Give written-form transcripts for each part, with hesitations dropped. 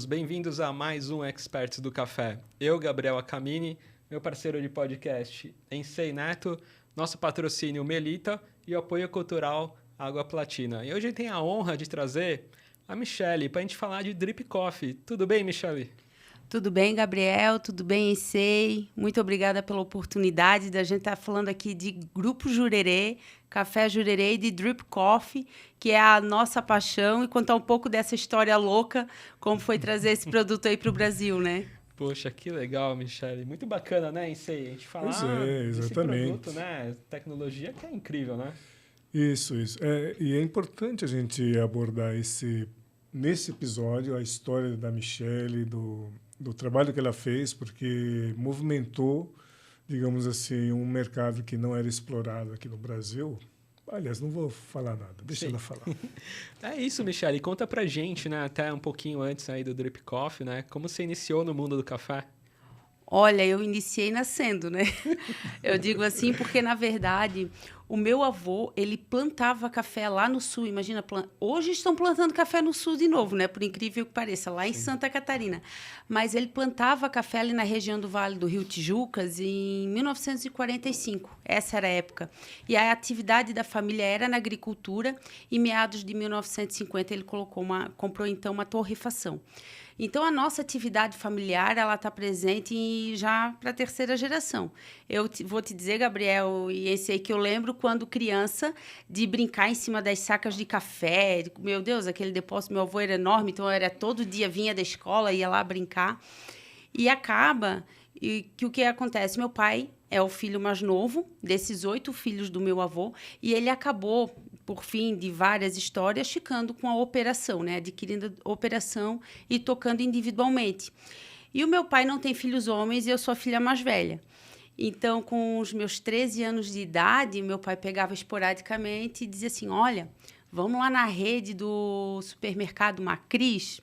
bem-vindos a mais um Experts do Café. Eu, Gabriel Acamini, meu parceiro de podcast, Ensei Neto, nosso patrocínio Melita e o apoio cultural Água Platina. E hoje tem a honra de trazer a Michele para a gente falar de Drip Coffee. Tudo bem, Michele? Tudo bem, Gabriel? Tudo bem, Ensei? Muito obrigada pela oportunidade da gente estar falando aqui de Grupo Jurerê, Café Jurerê e de Drip Coffee, que é a nossa paixão, e contar um pouco dessa história louca, como foi trazer esse produto aí para o Brasil, né? Poxa, que legal, Michele. Muito bacana, né, Ensei? A gente falar desse Exatamente. produto, né? Tecnologia que é incrível, né? Isso. E é importante a gente abordar nesse episódio a história da Michele, do trabalho que ela fez, porque movimentou, digamos assim, um mercado que não era explorado aqui no Brasil. Aliás, não vou falar nada, deixa ela falar. É isso, Michele. Conta pra gente, né, até um pouquinho antes aí do Drip Coffee, né? Como você iniciou no mundo do café? Olha, eu iniciei nascendo, né? Eu digo assim porque, na verdade, o meu avô, ele plantava café lá no sul. Imagina, hoje estão plantando café no sul de novo, né? Por incrível que pareça, lá em Santa Catarina. Mas ele plantava café ali na região do Vale do Rio Tijucas em 1945. Essa era a época. E a atividade da família era na agricultura. E meados de 1950 ele comprou então uma torrefação. Então, a nossa atividade familiar, ela está presente já para a terceira geração. Vou te dizer, Gabriel, e esse aí que eu lembro quando criança, de brincar em cima das sacas de café. Meu Deus, aquele depósito, meu avô era enorme, então era todo dia, vinha da escola, ia lá brincar. E que o que acontece? Meu pai é o filho mais novo desses 8 filhos do meu avô, e ele acabou, por fim de várias histórias, ficando com a operação, né? Adquirindo a operação e tocando individualmente. E o meu pai não tem filhos homens e eu sou a filha mais velha. Então, com os meus 13 anos de idade, meu pai pegava esporadicamente e dizia assim, olha, vamos lá na rede do supermercado Macris,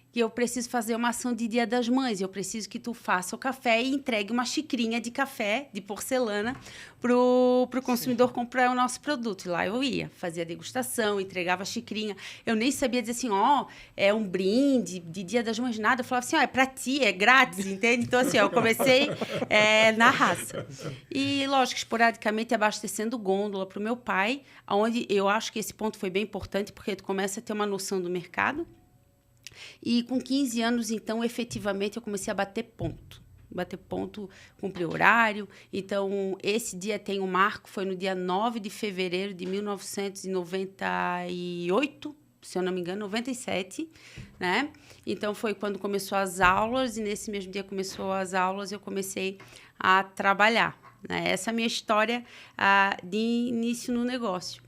que eu preciso fazer uma ação de Dia das Mães. Eu preciso que tu faça o café e entregue uma xicrinha de café, de porcelana, pro consumidor comprar o nosso produto. E lá eu ia, fazia a degustação, entregava a xicrinha. Eu nem sabia dizer assim, é um brinde de Dia das Mães, nada. Eu falava assim, é pra ti, é grátis, entende? Então, assim, eu comecei na raça. E, lógico, esporadicamente abastecendo gôndola pro meu pai, onde eu acho que esse ponto foi bem importante, porque tu começa a ter uma noção do mercado. E com 15 anos, então, efetivamente, eu comecei a bater ponto. Cumprir horário. Então, esse dia tem um marco, foi no dia 9 de fevereiro de 1998, se eu não me engano, 97, né? Então, foi quando começou as aulas, e nesse mesmo dia começou as aulas, eu comecei a trabalhar, né? Essa é a minha história de início no negócio.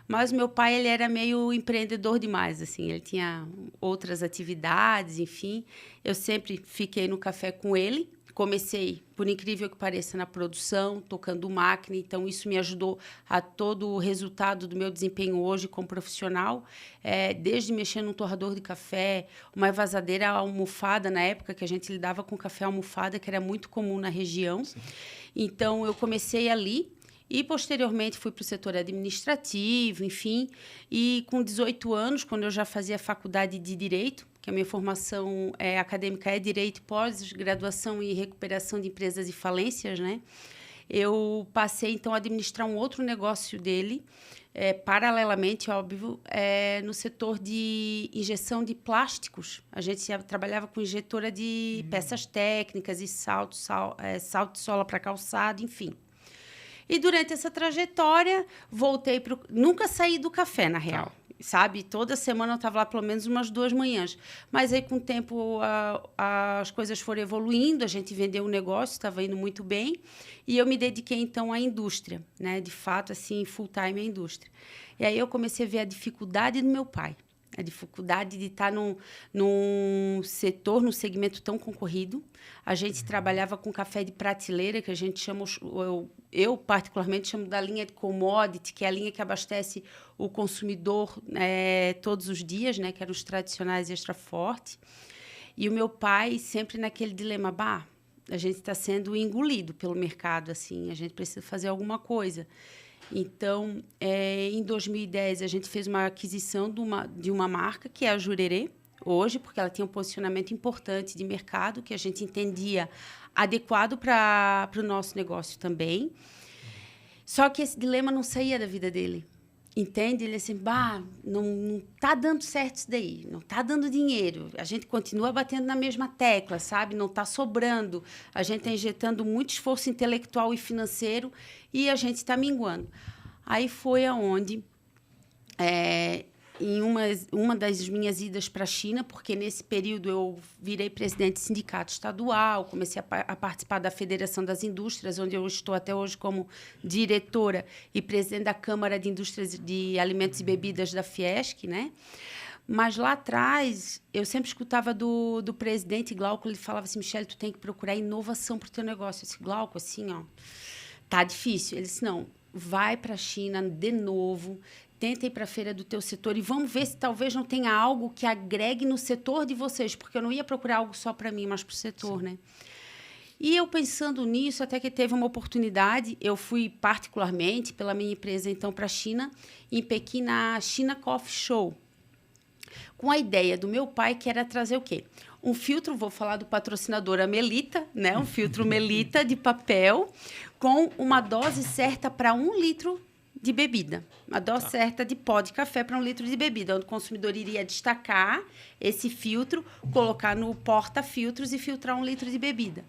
Mas meu pai, ele era meio empreendedor demais, assim, ele tinha outras atividades, enfim. Eu sempre fiquei no café com ele. Comecei, por incrível que pareça, na produção, tocando máquina, então isso me ajudou a todo o resultado do meu desempenho hoje como profissional, desde mexer num torrador de café, uma envasadeira almofada, na época que a gente lidava com café almofada, que era muito comum na região. Sim. Então, eu comecei ali. E, posteriormente, fui para o setor administrativo, enfim. E, com 18 anos, quando eu já fazia faculdade de Direito, que a minha formação acadêmica é Direito, pós-graduação e recuperação de empresas e falências, né? Eu passei, então, a administrar um outro negócio dele, paralelamente, óbvio, no setor de injeção de plásticos. A gente trabalhava com injetora de peças técnicas e salto de sola para calçado, enfim. E durante essa trajetória, voltei para... Nunca saí do café, na real. Sabe? Toda semana eu estava lá pelo menos umas 2 manhãs. Mas aí, com o tempo, as coisas foram evoluindo, a gente vendeu o negócio, estava indo muito bem. E eu me dediquei, então, à indústria, né? De fato, assim, full time à indústria. E aí eu comecei a ver a dificuldade do meu pai. A dificuldade de estar num setor, num segmento tão concorrido. A gente trabalhava com café de prateleira, que a gente chama, eu particularmente chamo da linha de commodity, que é a linha que abastece o consumidor todos os dias, né, que eram os tradicionais extra forte. E o meu pai sempre naquele dilema, a gente está sendo engolido pelo mercado, assim, a gente precisa fazer alguma coisa. Então, em 2010, a gente fez uma aquisição de uma marca, que é a Jurerê, hoje, porque ela tinha um posicionamento importante de mercado, que a gente entendia adequado para o nosso negócio também. Só que esse dilema não saía da vida dele. Entende? Ele assim, não tá dando certo isso daí, não tá dando dinheiro, a gente continua batendo na mesma tecla, sabe? Não tá sobrando, a gente tá injetando muito esforço intelectual e financeiro e a gente está minguando. Aí foi aonde, em uma das minhas idas para a China, porque nesse período eu virei presidente de sindicato estadual, comecei a participar da Federação das Indústrias, onde eu estou até hoje como diretora e presidente da Câmara de Indústrias de Alimentos e Bebidas da Fiesc, né? Mas lá atrás, eu sempre escutava do presidente Glauco, ele falava assim, Michele, tu tem que procurar inovação para o teu negócio. Eu disse, Glauco, assim, ó, tá difícil. Ele disse, não, vai para a China de novo, tenta ir para a feira do teu setor e vamos ver se talvez não tenha algo que agregue no setor de vocês, porque eu não ia procurar algo só para mim, mas para o setor, Sim. né? E eu pensando nisso, até que teve uma oportunidade, eu fui particularmente pela minha empresa, então, para a China, em Pequim, na China Coffee Show, com a ideia do meu pai, que era trazer o quê? Um filtro, vou falar do patrocinador, a Melita, né? Um filtro Melita de papel, com uma dose certa para 1 litro de bebida. Uma dose certa de pó de café para 1 litro de bebida, onde o consumidor iria destacar esse filtro, colocar no porta-filtros e filtrar 1 litro de bebida.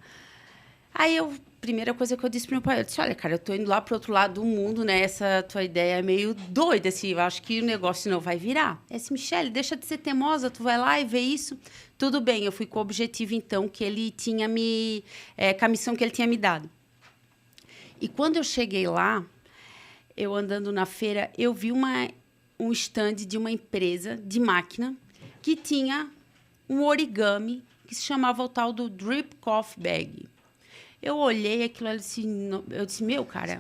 Aí, primeira coisa que eu disse para meu pai, eu disse, olha, cara, eu estou indo lá para o outro lado do mundo, né? Essa tua ideia é meio doida, assim, eu acho que o negócio não vai virar. Eu disse, Michele, deixa de ser teimosa, tu vai lá e vê isso. Tudo bem, eu fui com o objetivo, então, que ele tinha com a missão que ele tinha me dado. E quando eu cheguei lá, eu andando na feira, eu vi um stand de uma empresa de máquina que tinha um origami que se chamava o tal do Drip Coffee Bag. Eu olhei aquilo ali assim, eu disse, meu, cara,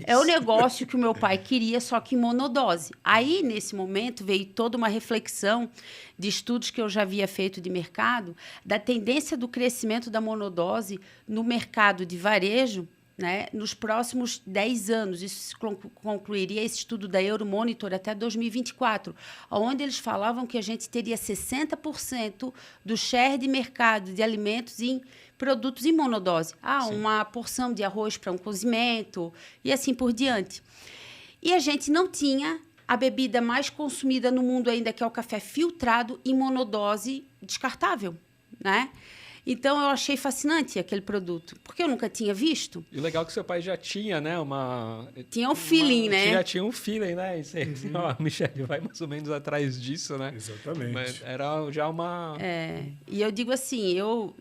é o negócio que o meu pai queria, só que em monodose. Aí, nesse momento, veio toda uma reflexão de estudos que eu já havia feito de mercado, da tendência do crescimento da monodose no mercado de varejo, né, nos próximos 10 anos. Isso concluiria esse estudo da Euromonitor até 2024, onde eles falavam que a gente teria 60% do share de mercado de alimentos em produtos em monodose. Sim. Uma porção de arroz para um cozimento e assim por diante. E a gente não tinha a bebida mais consumida no mundo ainda, que é o café filtrado em monodose descartável, né? Então, eu achei fascinante aquele produto, porque eu nunca tinha visto. E o legal é que seu pai já tinha, né, Tinha um feeling, né? Já tinha um feeling, né? E você, Michele, vai mais ou menos atrás disso, né? Exatamente. Mas era já uma... E eu digo assim, eu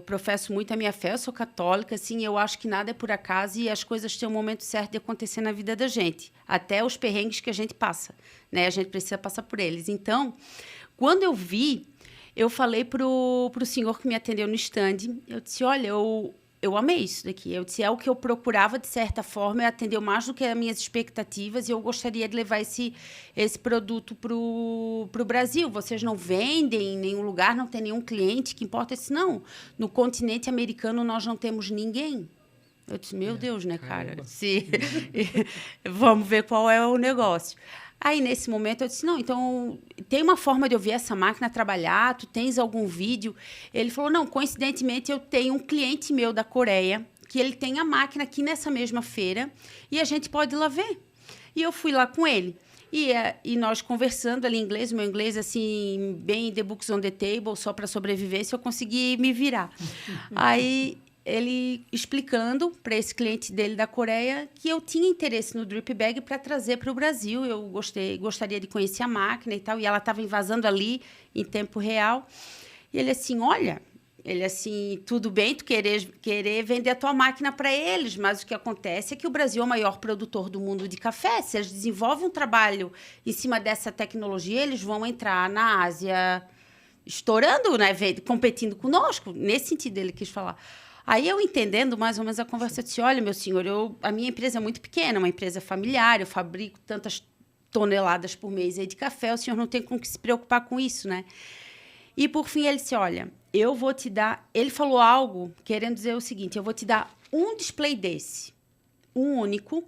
professo muito a minha fé, eu sou católica, assim, eu acho que nada é por acaso e as coisas têm um momento certo de acontecer na vida da gente. Até os perrengues que a gente passa, né? A gente precisa passar por eles. Então, quando eu vi... Eu falei pro senhor que me atendeu no stand, eu disse, olha, eu amei isso daqui. Eu disse, é o que eu procurava, de certa forma, atendeu mais do que as minhas expectativas e eu gostaria de levar esse produto pro Brasil. Vocês não vendem em nenhum lugar, não tem nenhum cliente que importa. Eu disse, não, no continente americano nós não temos ninguém. Eu disse, meu Deus, né, cara? Vamos ver qual é o negócio. Aí, nesse momento, eu disse, não, então, tem uma forma de eu ver essa máquina trabalhar? Tu tens algum vídeo? Ele falou, não, coincidentemente, eu tenho um cliente meu da Coreia, que ele tem a máquina aqui nessa mesma feira, e a gente pode ir lá ver. E eu fui lá com ele. E nós conversando ali em inglês, meu inglês, assim, bem the books on the table, só para sobrevivência, eu consegui me virar. Aí... ele explicando para esse cliente dele da Coreia que eu tinha interesse no Drip Bag para trazer para o Brasil. Eu gostaria de conhecer a máquina e tal. E ela estava invasando ali em tempo real. E ele assim, olha, tudo bem tu querer vender a tua máquina para eles, mas o que acontece é que o Brasil é o maior produtor do mundo de café. Se eles desenvolvem um trabalho em cima dessa tecnologia, eles vão entrar na Ásia estourando, né, competindo conosco. Nesse sentido ele quis falar. Aí, eu entendendo mais ou menos a conversa, eu disse, olha, meu senhor, a minha empresa é muito pequena, uma empresa familiar, eu fabrico tantas toneladas por mês aí de café, o senhor não tem com que se preocupar com isso, né? E, por fim, ele disse, olha, eu vou te dar... Ele falou algo querendo dizer o seguinte, eu vou te dar um display desse, um único,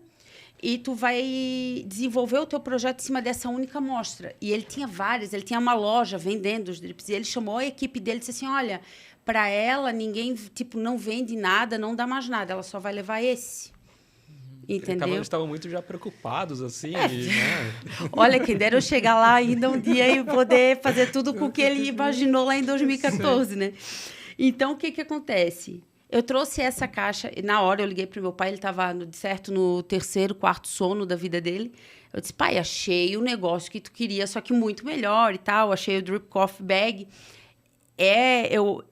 e tu vai desenvolver o teu projeto em cima dessa única amostra. E ele tinha várias, ele tinha uma loja vendendo os drips. E ele chamou a equipe dele e disse assim, olha, para ela, ninguém, tipo, não vende nada, não dá mais nada, ela só vai levar esse. Entendeu? Eles estavam muito já preocupados, assim, né? Olha, quem dera eu chegar lá ainda um dia e poder fazer tudo com o que ele imaginou lá em 2014, né? Então, o que que acontece? Eu trouxe essa caixa, e na hora eu liguei para o meu pai, ele estava, no 3º, 4º sono da vida dele. Eu disse, pai, achei o negócio que tu queria, só que muito melhor e tal. Achei o Drip Coffee Bag.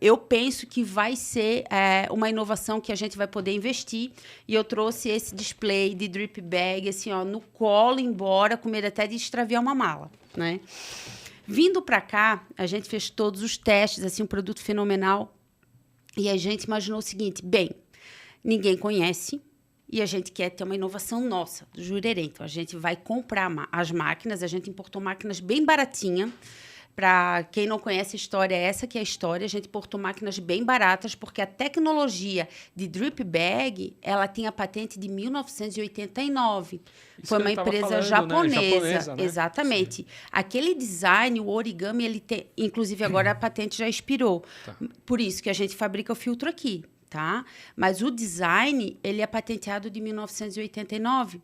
Eu penso que vai ser uma inovação que a gente vai poder investir. E eu trouxe esse display de Drip Bag, assim, ó, no colo, embora, com medo até de extraviar uma mala, né? Vindo para cá, a gente fez todos os testes, assim, um produto fenomenal. E a gente imaginou o seguinte, bem, ninguém conhece e a gente quer ter uma inovação nossa, do Jurerê. Então, a gente vai comprar as máquinas, a gente importou máquinas bem baratinhas. Para quem não conhece a história, essa que é a história. A gente importou máquinas bem baratas, porque a tecnologia de Drip Bag, ela tem a patente de 1989. Isso foi que uma ele tava empresa falando, né? japonesa. Né? Exatamente. Sim. Aquele design, o origami, ele tem... Inclusive, agora a patente já expirou. Tá. Por isso que a gente fabrica o filtro aqui, tá? Mas o design, ele é patenteado de 1989.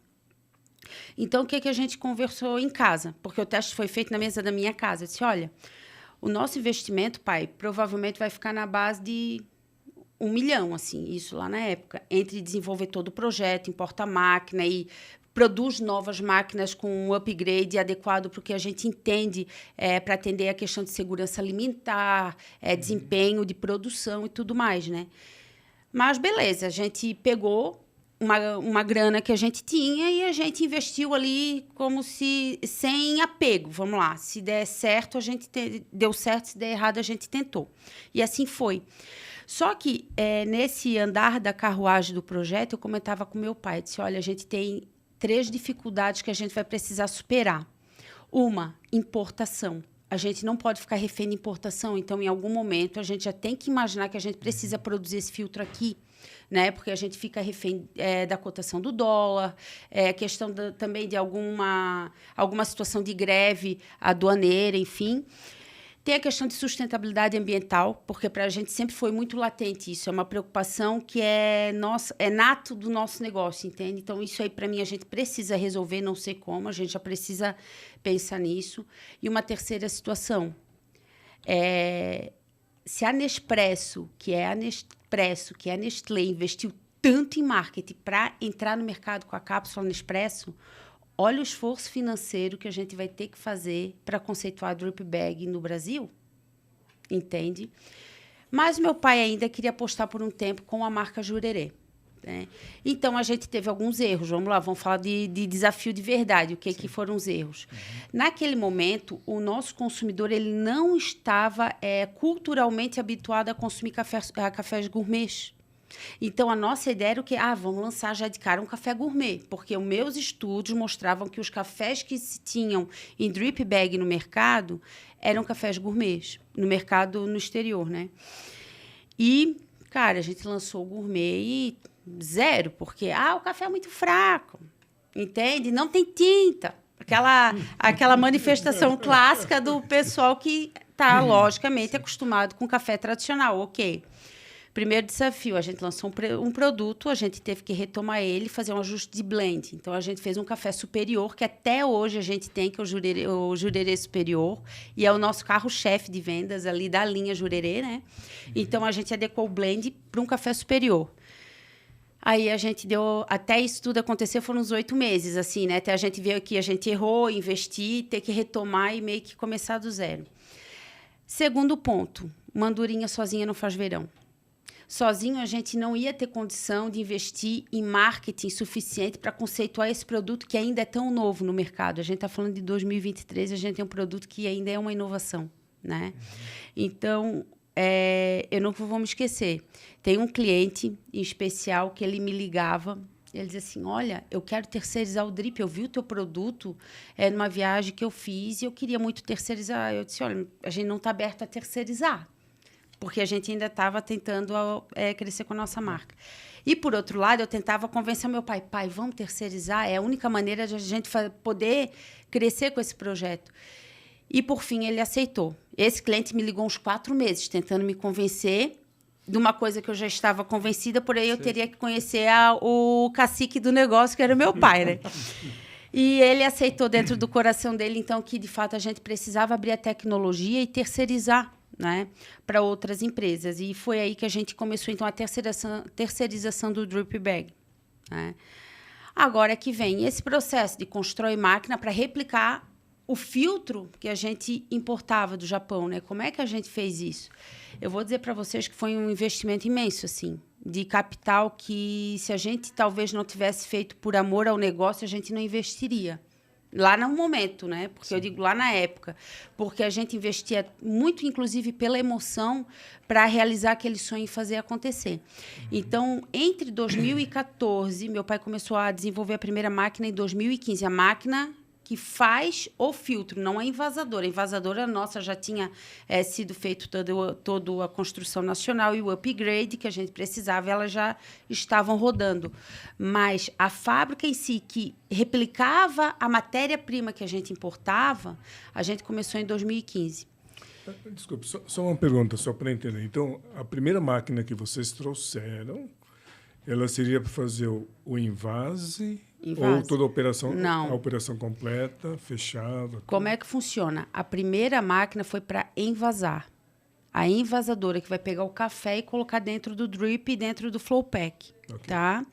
Então, o que a gente conversou em casa? Porque o teste foi feito na mesa da minha casa. Eu disse, olha, o nosso investimento, pai, provavelmente vai ficar na base de 1 milhão, assim, isso lá na época. Entre desenvolver todo o projeto, importa a máquina e produz novas máquinas com um upgrade adequado para o que a gente entende para atender a questão de segurança alimentar, desempenho de produção e tudo mais, né? Mas, beleza, a gente pegou uma grana que a gente tinha e a gente investiu ali como se sem apego, vamos lá, se der certo a gente deu certo, se der errado a gente tentou, e assim foi. Só que nesse andar da carruagem do projeto eu comentava com meu pai, disse, olha, a gente tem 3 dificuldades que a gente vai precisar superar. Uma, importação. A gente não pode ficar refém de importação, então em algum momento a gente já tem que imaginar que a gente precisa produzir esse filtro aqui, né? Porque a gente fica refém da cotação do dólar, questão também de alguma situação de greve aduaneira, enfim. Tem a questão de sustentabilidade ambiental, porque para a gente sempre foi muito latente isso. É uma preocupação que é nato do nosso negócio, entende? Então, isso aí, para mim, a gente precisa resolver, não sei como, a gente já precisa pensar nisso. E uma terceira situação, se a Nespresso, que é a Nestlé, investiu tanto em marketing para entrar no mercado com a cápsula Nespresso, olha o esforço financeiro que a gente vai ter que fazer para conceituar a Drip Bag no Brasil, entende? Mas meu pai ainda queria apostar por um tempo com a marca Jurerê, né? Então, a gente teve alguns erros. Vamos lá, vamos falar de desafio de verdade. O que foram os erros? Uhum. Naquele momento, o nosso consumidor ele não estava culturalmente habituado a consumir cafés gourmets. Então, a nossa ideia era o quê? Vamos lançar já de cara um café gourmet, porque os meus estudos mostravam que os cafés que se tinham em Drip Bag no mercado eram cafés gourmets, no mercado no exterior, né? E, cara, a gente lançou o gourmet e 0, porque o café é muito fraco, entende? Não tem tinta. Aquela manifestação clássica do pessoal que está, logicamente, acostumado com café tradicional, ok. Primeiro desafio, a gente lançou um produto, a gente teve que retomar ele e fazer um ajuste de blend. Então, a gente fez um café superior, que até hoje a gente tem, que é o Jurerê Superior, e é o nosso carro-chefe de vendas ali da linha Jurerê, né? Então, a gente adequou o blend para um café superior. Aí, a gente deu... Até isso tudo acontecer foram uns 8 meses, assim, né? Até a gente ver que a gente errou, investir, ter que retomar e meio que começar do zero. Segundo ponto, mandurinha sozinha não faz verão. Sozinho, a gente não ia ter condição de investir em marketing suficiente para conceituar esse produto que ainda é tão novo no mercado. A gente está falando de 2023, a gente tem um produto que ainda é uma inovação, né? Então, eu não vou me esquecer. Tem um cliente em especial que ele me ligava, ele dizia assim, olha, eu quero terceirizar o Drip, eu vi o teu produto numa viagem que eu fiz e eu queria muito terceirizar. Eu disse, olha, a gente não está aberto a terceirizar. porque a gente ainda estava tentando crescer com a nossa marca. E, por outro lado, eu tentava convencer meu pai, vamos terceirizar, é a única maneira de a gente poder crescer com esse projeto. E, por fim, ele aceitou. Esse cliente me ligou uns 4 meses, tentando me convencer de uma coisa que eu já estava convencida, porém eu teria que conhecer o cacique do negócio, que era o meu pai, né? E ele aceitou dentro do coração dele, então, que, de fato, a gente precisava abrir a tecnologia e terceirizar, né, para outras empresas. E foi aí que a gente começou, então, a terceirização do Drip Bag, né? Agora que vem esse processo de constrói máquina para replicar o filtro que a gente importava do Japão, né? Como é que a gente fez isso? Eu vou dizer para vocês que foi um investimento imenso, assim, de capital que, se a gente talvez não tivesse feito por amor ao negócio, a gente não investiria. Lá no momento, né? Porque eu digo lá na época. Porque a gente investia muito, inclusive, pela emoção para realizar aquele sonho e fazer acontecer. Então, entre 2014, meu pai começou a desenvolver a primeira máquina em 2015. A máquina que faz o filtro, não a envasadora. A envasadora nossa já tinha sido feito toda a construção nacional e o upgrade que a gente precisava, elas já estavam rodando. Mas a fábrica em si, que replicava a matéria-prima que a gente importava, a gente começou em 2015. Desculpe, só uma pergunta, só para entender. Então, a primeira máquina que vocês trouxeram, ela seria para fazer o envase... Ou toda a operação? Não. A operação completa, fechada? Como é que funciona? A primeira máquina foi para envasar. A envasadora que vai pegar o café e colocar dentro do drip e dentro do flow pack. Okay. Tá?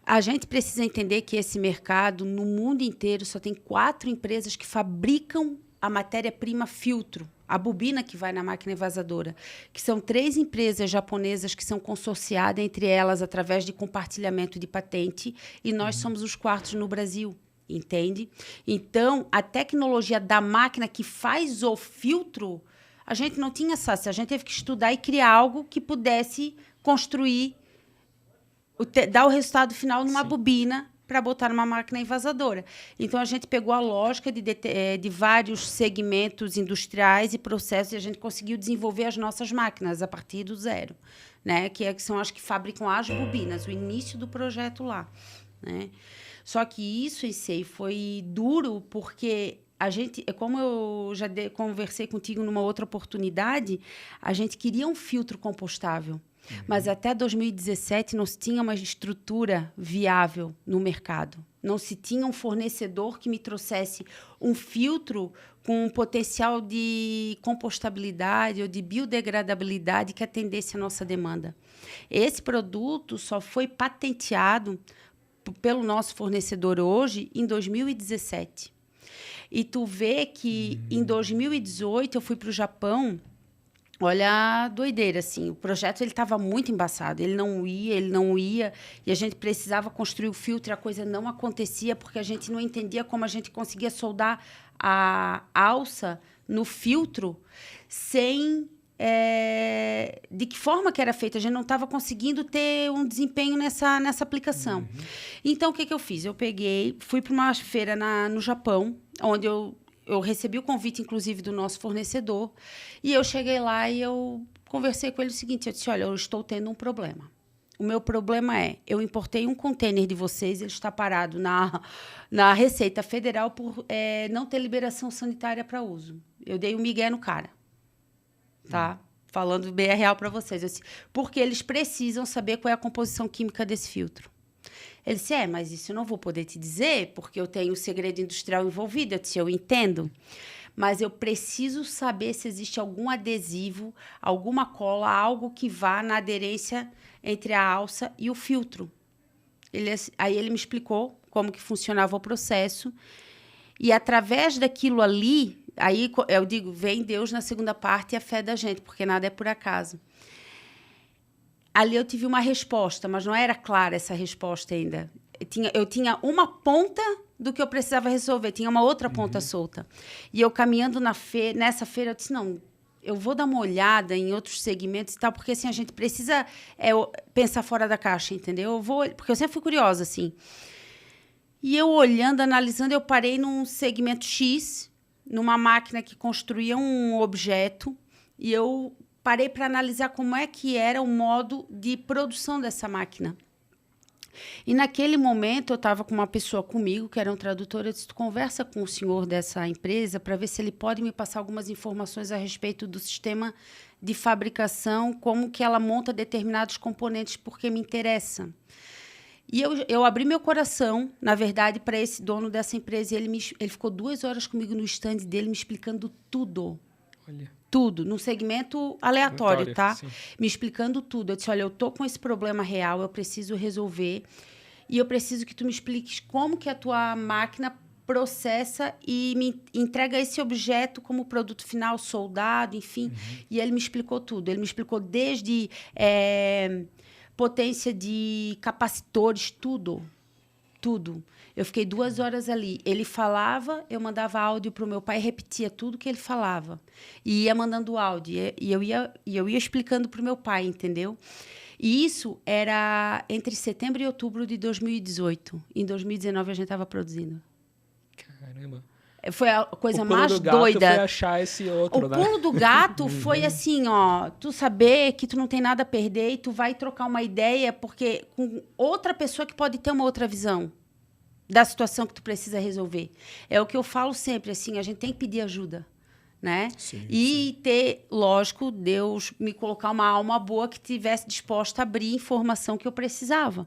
A gente precisa entender que esse mercado, no mundo inteiro, só tem 4 empresas que fabricam a matéria-prima filtro, a bobina que vai na máquina envasadora, que são 3 empresas japonesas que são consorciadas entre elas através de compartilhamento de patente, e nós somos os 4º no Brasil, entende? Então, a tecnologia da máquina que faz o filtro, a gente não tinha acesso, a gente teve que estudar e criar algo que pudesse construir, dar o resultado final numa bobina, para botar numa máquina envasadora. Então, a gente pegou a lógica de vários segmentos industriais e processos e a gente conseguiu desenvolver as nossas máquinas a partir do zero, né? Que são as que fabricam as bobinas, o início do projeto lá, né? Só que isso em si foi duro porque a gente, como eu já conversei contigo numa outra oportunidade, a gente queria um filtro compostável. Mas até 2017 não se tinha uma estrutura viável no mercado. Não se tinha um fornecedor que me trouxesse um filtro com um potencial de compostabilidade ou de biodegradabilidade que atendesse a nossa demanda. Esse produto só foi patenteado pelo nosso fornecedor hoje em 2017. E tu vê que em 2018 eu fui para o Japão. Olha a doideira, assim, o projeto estava muito embaçado, ele não ia, e a gente precisava construir o filtro e a coisa não acontecia porque a gente não entendia como a gente conseguia soldar a alça no filtro sem... de que forma que era feito, a gente não estava conseguindo ter um desempenho nessa aplicação. Então, o que eu fiz? Eu fui para uma feira no Japão, onde eu recebi o convite, inclusive, do nosso fornecedor, e eu cheguei lá e eu conversei com ele o seguinte, eu disse, olha, eu estou tendo um problema. O meu problema eu importei um container de vocês, ele está parado na Receita Federal por não ter liberação sanitária para uso. Eu dei um migué no cara, tá? Falando bem real para vocês. Eu disse, porque eles precisam saber qual é a composição química desse filtro. Ele disse, mas isso eu não vou poder te dizer, porque eu tenho o segredo industrial envolvido. Eu disse, eu entendo, mas eu preciso saber se existe algum adesivo, alguma cola, algo que vá na aderência entre a alça e o filtro. Aí ele me explicou como que funcionava o processo, e através daquilo ali, aí eu digo, vem Deus na segunda parte e a fé da gente, porque nada é por acaso. Ali eu tive uma resposta, mas não era clara essa resposta ainda. Eu tinha uma ponta do que eu precisava resolver, tinha uma outra ponta solta. E eu caminhando nessa feira, eu disse, não, eu vou dar uma olhada em outros segmentos e tal, porque assim, a gente precisa pensar fora da caixa, entendeu? Porque eu sempre fui curiosa, assim. E eu olhando, analisando, eu parei num segmento X, numa máquina que construía um objeto, e eu parei para analisar como é que era o modo de produção dessa máquina. E naquele momento eu estava com uma pessoa comigo, que era um tradutor. Eu disse, tu conversa com o senhor dessa empresa para ver se ele pode me passar algumas informações a respeito do sistema de fabricação, como que ela monta determinados componentes, porque me interessa. E eu abri meu coração, na verdade, para esse dono dessa empresa. E ele ficou 2 horas comigo no stand dele, me explicando tudo. Olha. Tudo, num segmento aleatório, tá? Sim. Me explicando tudo. Eu disse, olha, eu tô com esse problema real, eu preciso resolver. E eu preciso que tu me expliques como que a tua máquina processa e me entrega esse objeto como produto final, soldado, enfim. E ele me explicou tudo. Ele me explicou desde potência de capacitores, tudo. Tudo. Eu fiquei 2 horas ali. Ele falava, eu mandava áudio para o meu pai, repetia tudo que ele falava. E ia mandando áudio. E eu ia explicando para o meu pai, entendeu? E isso era entre setembro e outubro de 2018. Em 2019, a gente estava produzindo. Caramba. Foi a coisa O pulo mais do gato doida. foi achar esse outro, O né? pulo do gato foi assim, ó, tu saber que tu não tem nada a perder e tu vai trocar uma ideia porque com outra pessoa que pode ter uma outra visão da situação que tu precisa resolver. É o que eu falo sempre, assim, a gente tem que pedir ajuda, né? Sim, E ter, lógico, Deus me colocar uma alma boa que tivesse disposta a abrir a informação que eu precisava.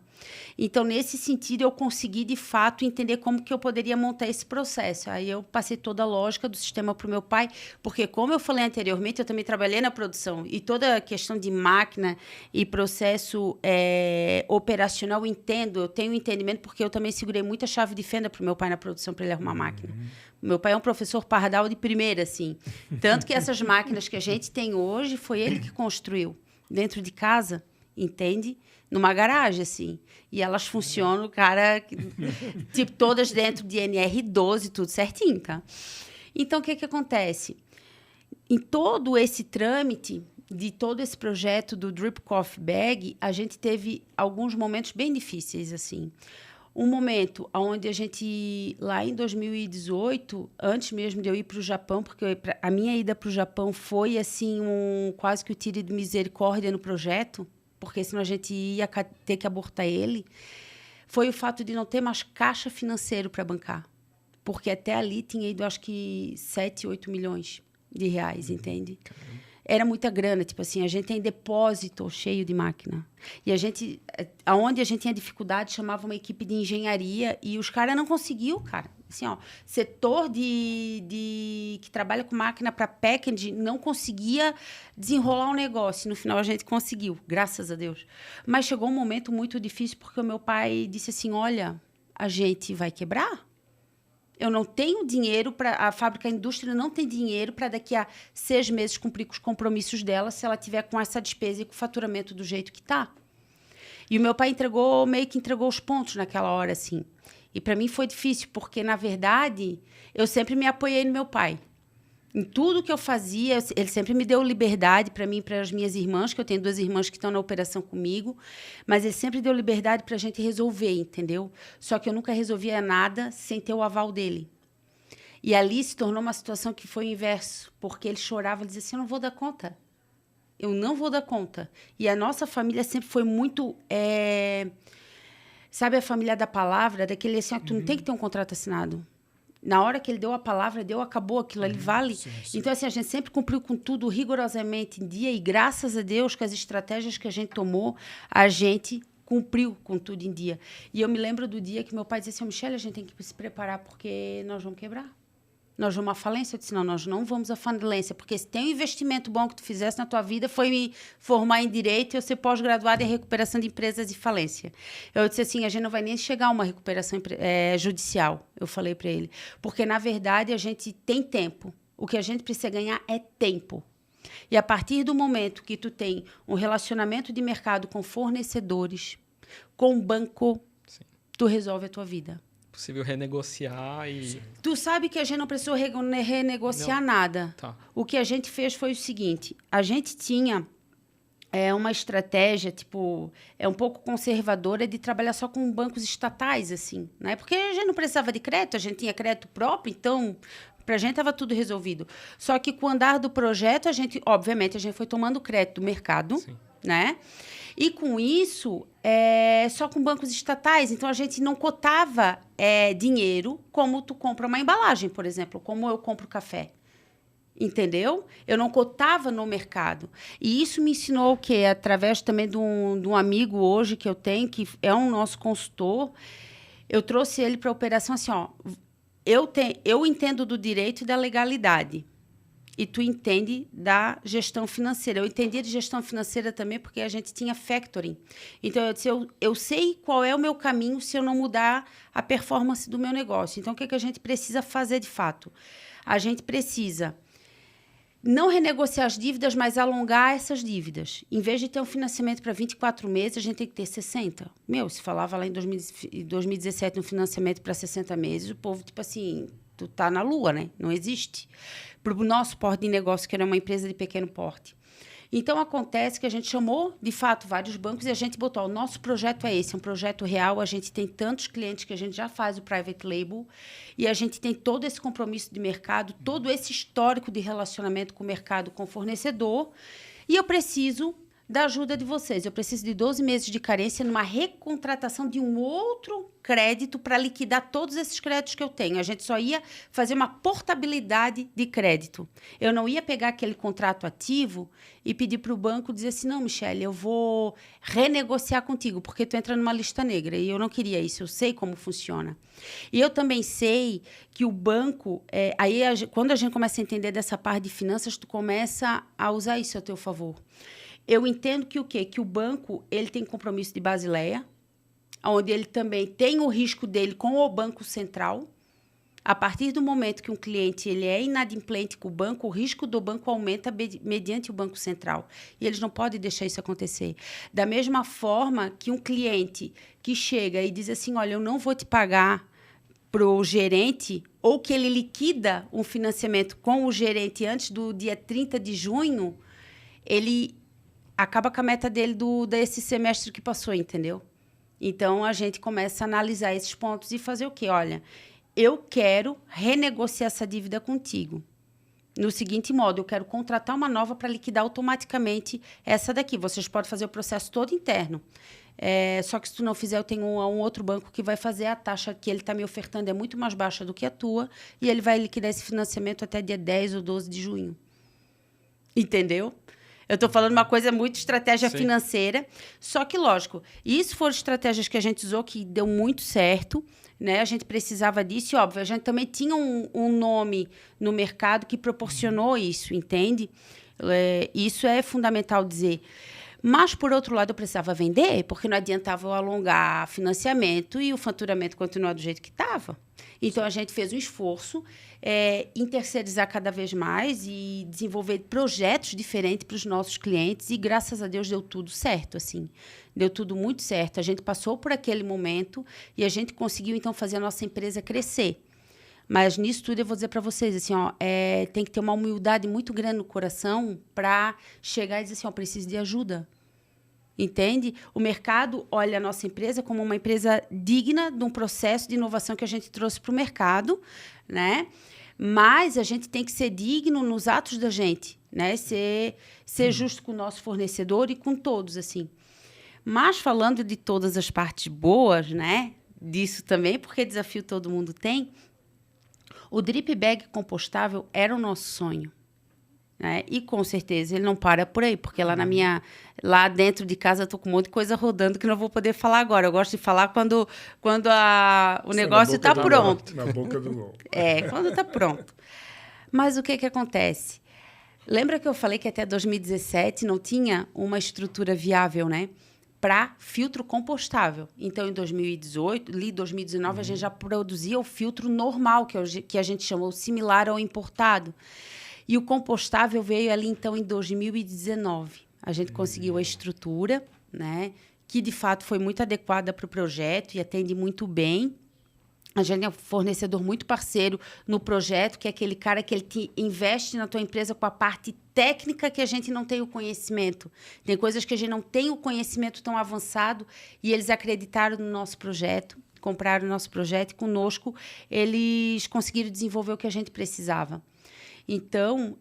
Então, nesse sentido, eu consegui, de fato, entender como que eu poderia montar esse processo. Aí eu passei toda a lógica do sistema para o meu pai, porque, como eu falei anteriormente, eu também trabalhei na produção. E toda a questão de máquina e processo operacional, eu tenho entendimento, porque eu também segurei muita chave de fenda para o meu pai na produção, para ele arrumar a máquina. Meu pai é um professor pardal de primeira, assim. Tanto que essas máquinas que a gente tem hoje, foi ele que construiu. Dentro de casa, entende? Numa garagem, assim. E elas funcionam, cara, tipo, todas dentro de NR12, tudo certinho, tá? Então, o que acontece? Em todo esse trâmite, de todo esse projeto do Drip Coffee Bag, a gente teve alguns momentos bem difíceis, assim. Um momento onde a gente, lá em 2018, antes mesmo de eu ir para o Japão, porque a minha ida para o Japão foi assim quase que o tiro de misericórdia no projeto, porque senão a gente ia ter que abortar ele, foi o fato de não ter mais caixa financeiro para bancar. Porque até ali tinha ido, acho que, 7, 8 milhões de reais, entende? Caramba. Era muita grana, tipo assim, a gente tem depósito cheio de máquina. E a gente, aonde a gente tinha dificuldade, chamava uma equipe de engenharia e os caras não conseguiam, cara. Assim, ó, setor que trabalha com máquina para packaging não conseguia desenrolar um negócio. No final, a gente conseguiu, graças a Deus. Mas chegou um momento muito difícil porque o meu pai disse assim, olha, a gente vai quebrar. Eu não tenho dinheiro para... A fábrica, a indústria não tem dinheiro para daqui a 6 meses cumprir com os compromissos dela se ela tiver com essa despesa e com o faturamento do jeito que está. E o meu pai meio que entregou os pontos naquela hora, assim. E para mim foi difícil, porque, na verdade, eu sempre me apoiei no meu pai. Em tudo que eu fazia, ele sempre me deu liberdade para mim e para as minhas irmãs, que eu tenho 2 irmãs que estão na operação comigo, mas ele sempre deu liberdade para a gente resolver, entendeu? Só que eu nunca resolvia nada sem ter o aval dele. E ali se tornou uma situação que foi o inverso, porque ele chorava e dizia assim, eu não vou dar conta. Eu não vou dar conta. E a nossa família sempre foi muito... Sabe a família da palavra? Daquele assim, tu não tem que ter um contrato assinado. Na hora que ele deu a palavra, acabou, aquilo ali vale. Sim. Então, assim, a gente sempre cumpriu com tudo rigorosamente em dia e, graças a Deus, com as estratégias que a gente tomou, a gente cumpriu com tudo em dia. E eu me lembro do dia que meu pai disse assim, Michele, a gente tem que se preparar porque nós vamos quebrar. Nós vamos à falência. Eu disse, não, nós não vamos à falência, porque se tem um investimento bom que tu fizesse na tua vida foi me formar em Direito e eu ser pós-graduada em recuperação de empresas e falência. Eu disse assim, a gente não vai nem chegar a uma recuperação judicial, eu falei para ele. Porque, na verdade, a gente tem tempo. O que a gente precisa ganhar é tempo. E a partir do momento que tu tem um relacionamento de mercado com fornecedores, com banco, sim, tu resolve a tua vida. Possível renegociar e... Sim. Tu sabe que a gente não precisou renegociar nada. Tá. O que a gente fez foi o seguinte, a gente tinha uma estratégia, tipo, um pouco conservadora de trabalhar só com bancos estatais, assim, né? Porque a gente não precisava de crédito, a gente tinha crédito próprio, então, Para a gente estava tudo resolvido. Só que com o andar do projeto, obviamente, a gente foi tomando crédito do mercado, Sim. né? E com isso, só com bancos estatais. Então, a gente não cotava dinheiro como tu compra uma embalagem, por exemplo, como eu compro café. Entendeu? Eu não cotava no mercado. E isso me ensinou o quê? Através também de um amigo hoje que eu tenho, que é um nosso consultor, eu trouxe ele para a operação assim, ó, eu entendo do direito e da legalidade. E tu entende da gestão financeira. Eu entendia de gestão financeira também porque a gente tinha factoring. Então, eu disse, eu sei qual é o meu caminho se eu não mudar a performance do meu negócio. Então, o que a gente precisa fazer de fato? A gente precisa não renegociar as dívidas, mas alongar essas dívidas. Em vez de ter um financiamento para 24 meses, a gente tem que ter 60. Se falava lá em 2017 um financiamento para 60 meses, o povo, tipo assim, tu tá na lua, né? Não existe. Para o nosso porte de negócio, que era uma empresa de pequeno porte. Então, acontece que a gente chamou, de fato, vários bancos e a gente botou, o nosso projeto é esse, é um projeto real, a gente tem tantos clientes que a gente já faz o private label e a gente tem todo esse compromisso de mercado, todo esse histórico de relacionamento com o mercado, com o fornecedor, e eu preciso da ajuda de vocês. Eu preciso de 12 meses de carência numa recontratação de um outro crédito para liquidar todos esses créditos que eu tenho. A gente só ia fazer uma portabilidade de crédito. Eu não ia pegar aquele contrato ativo e pedir para o banco dizer assim, não, Michele, eu vou renegociar contigo, porque tu entra numa lista negra. E eu não queria isso, eu sei como funciona. E eu também sei que o banco, quando a gente começa a entender dessa parte de finanças, tu começa a usar isso a teu favor. Eu entendo que o quê? Que o banco ele tem compromisso de Basileia, onde ele também tem o risco dele com o Banco Central. A partir do momento que um cliente ele é inadimplente com o banco, o risco do banco aumenta mediante o Banco Central. E eles não podem deixar isso acontecer. Da mesma forma que um cliente que chega e diz assim, olha, eu não vou te pagar para o gerente, ou que ele liquida um financiamento com o gerente antes do dia 30 de junho, ele acaba com a meta dele desse semestre que passou, entendeu? Então, a gente começa a analisar esses pontos e fazer o quê? Olha, eu quero renegociar essa dívida contigo. No seguinte modo, eu quero contratar uma nova para liquidar automaticamente essa daqui. Vocês podem fazer o processo todo interno. Só que se tu não fizer, eu tenho um outro banco que vai fazer a taxa que ele está me ofertando é muito mais baixa do que a tua e ele vai liquidar esse financiamento até dia 10 ou 12 de junho. Entendeu? Eu estou falando uma coisa muito estratégia Sim. financeira, só que, lógico, isso foram estratégias que a gente usou que deu muito certo, né? A gente precisava disso e, óbvio, a gente também tinha um nome no mercado que proporcionou isso, entende? Isso é fundamental dizer. Mas, por outro lado, eu precisava vender, porque não adiantava eu alongar financiamento e o faturamento continuar do jeito que estava. Então, a gente fez um esforço em terceirizar cada vez mais e desenvolver projetos diferentes para os nossos clientes. E, graças a Deus, deu tudo certo, assim. Deu tudo muito certo. A gente passou por aquele momento e a gente conseguiu, então, fazer a nossa empresa crescer. Mas, nisso tudo, eu vou dizer para vocês, assim, ó, tem que ter uma humildade muito grande no coração para chegar e dizer assim, ó, preciso de ajuda. Entende? O mercado olha a nossa empresa como uma empresa digna de um processo de inovação que a gente trouxe para o mercado, né? Mas a gente tem que ser digno nos atos da gente, né? Ser justo com o nosso fornecedor e com todos, assim. Mas falando de todas as partes boas, né? Disso também, porque desafio todo mundo tem, o drip bag compostável era o nosso sonho. Né? E, com certeza, ele não para por aí, porque lá dentro de casa eu estou com um monte de coisa rodando que não vou poder falar agora. Eu gosto de falar quando o negócio está pronto. Na boca do gol. Quando está pronto. Mas o que acontece? Lembra que eu falei que até 2017 não tinha uma estrutura viável, né? Para filtro compostável. Então, em 2018, 2019, a gente já produzia o filtro normal, que a gente chamou similar ao importado. E o compostável veio ali, então, em 2019. A gente conseguiu a estrutura, né, que, de fato, foi muito adequada para o projeto e atende muito bem. A gente é um fornecedor muito parceiro no projeto, que é aquele cara que ele investe na tua empresa com a parte técnica que a gente não tem o conhecimento. Tem coisas que a gente não tem o conhecimento tão avançado e eles acreditaram no nosso projeto. compraram o nosso projeto e conosco eles conseguiram desenvolver o que a gente precisava. Então,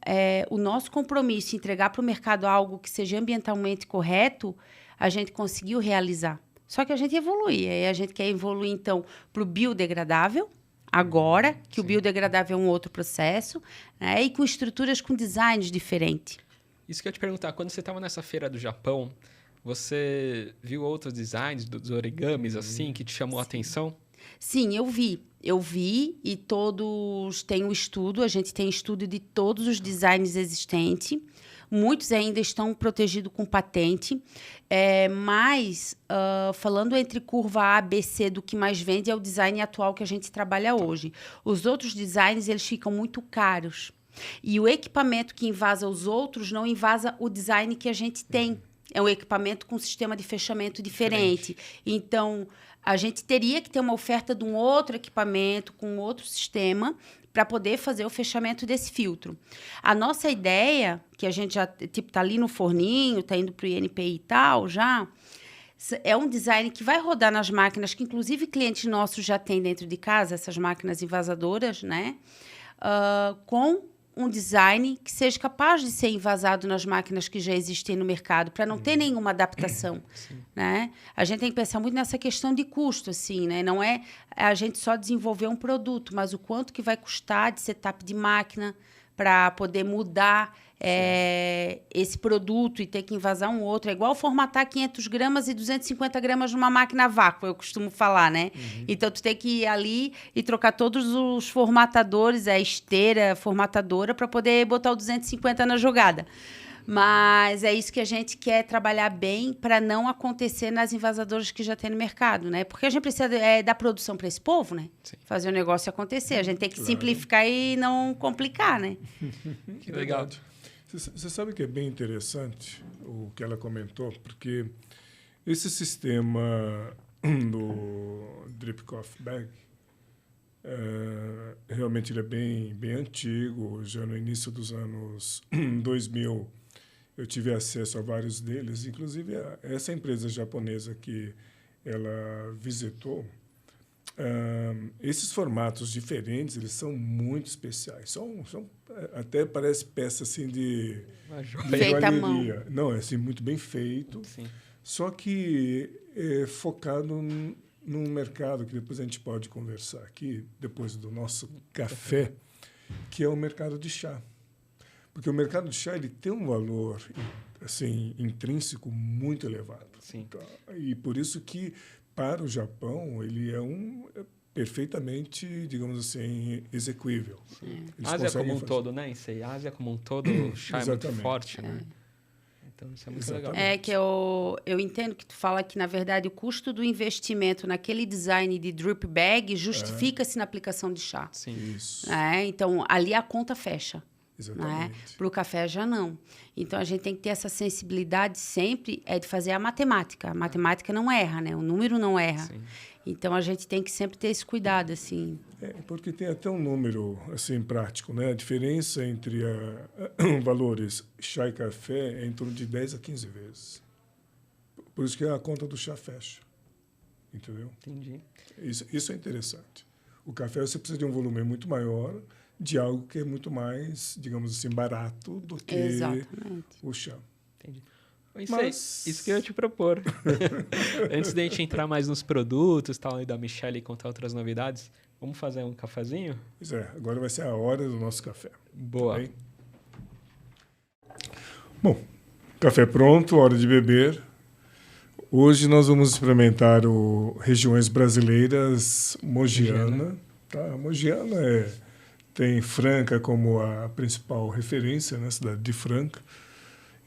o nosso compromisso em entregar para o mercado algo que seja ambientalmente correto, a gente conseguiu realizar. Só que a gente evolui. Aí a gente quer evoluir, então, para o biodegradável, agora, que Sim. O biodegradável é um outro processo, né? E com estruturas com designs diferentes. Isso que eu ia te perguntar, quando você estava nessa feira do Japão, você viu outros designs dos origamis, assim, que te chamou a atenção? Sim, eu vi. Eu vi e todos têm um estudo, a gente tem estudo de todos os designs existentes. Muitos ainda estão protegidos com patente, mas falando entre curva A, B, C, do que mais vende é o design atual que a gente trabalha hoje. Os outros designs, eles ficam muito caros. E o equipamento que invasa os outros não invasa o design que a gente tem. É um equipamento com sistema de fechamento diferente. Então, a gente teria que ter uma oferta de um outro equipamento, com outro sistema, para poder fazer o fechamento desse filtro. A nossa ideia, que a gente já tá ali no forninho, está indo para o INPI e tal, já, é um design que vai rodar nas máquinas, que inclusive clientes nossos já têm dentro de casa, essas máquinas invasadoras, né? Com um design que seja capaz de ser invasado nas máquinas que já existem no mercado, para não ter nenhuma adaptação, né? A gente tem que pensar muito nessa questão de custo, assim, né? Não é a gente só desenvolver um produto, mas o quanto que vai custar de setup de máquina para poder mudar esse produto e ter que invasar um outro. É igual formatar 500 gramas e 250 gramas numa máquina a vácuo, eu costumo falar, né? Então, tu tem que ir ali e trocar todos os formatadores, a esteira formatadora, para poder botar o 250 na jogada. Mas é isso que a gente quer trabalhar bem para não acontecer nas invasadoras que já tem no mercado, né? Porque a gente precisa dar produção para esse povo, né? Sim. Fazer o negócio acontecer. A gente tem que simplificar e não complicar, né? Que legal. Você sabe que é bem interessante o que ela comentou, porque esse sistema do Drip Coffee Bag, realmente ele é bem antigo. Já no início dos anos 2000, eu tive acesso a vários deles, inclusive essa empresa japonesa que ela visitou. Esses formatos diferentes, eles são muito especiais. São até parece peça assim de joalheria. Não, é assim, muito bem feito. Sim. Só que é focado num mercado que depois a gente pode conversar aqui, depois do nosso café, que é o mercado de chá. Porque o mercado de chá ele tem um valor assim, intrínseco muito elevado. Sim. Então, e por isso que para o Japão, ele é perfeitamente, digamos assim, execuível. A Ásia como um todo, né? A Ásia como um todo, o chá é muito forte, né? Então, isso é muito legal. É que eu entendo que tu fala que, na verdade, o custo do investimento naquele design de drip bag justifica-se na aplicação de chá. Sim. Isso. Então, ali a conta fecha. Exatamente. Né? Para o café já não. Então, a gente tem que ter essa sensibilidade sempre de fazer a matemática. A matemática não erra, né? O número não erra. Sim. Então, a gente tem que sempre ter esse cuidado, assim. Porque tem até um número, assim, prático, né? A diferença entre valores chá e café é em torno de 10 a 15 vezes. Por isso que a conta do chá fecha. Entendeu? Entendi. Isso é interessante. O café, você precisa de um volume muito maior, de algo que é muito mais, digamos assim, barato do que o chá. Entendi. Isso que eu ia te propor. Antes da gente entrar mais nos produtos, tal, e da Michelle e contar outras novidades, vamos fazer um cafezinho? Pois é, agora vai ser a hora do nosso café. Boa. Tá bem? Bom, café pronto, hora de beber. Hoje nós vamos experimentar o Regiões Brasileiras Mogiana. Tá? A Mogiana tem Franca como a principal referência, né? Cidade de Franca.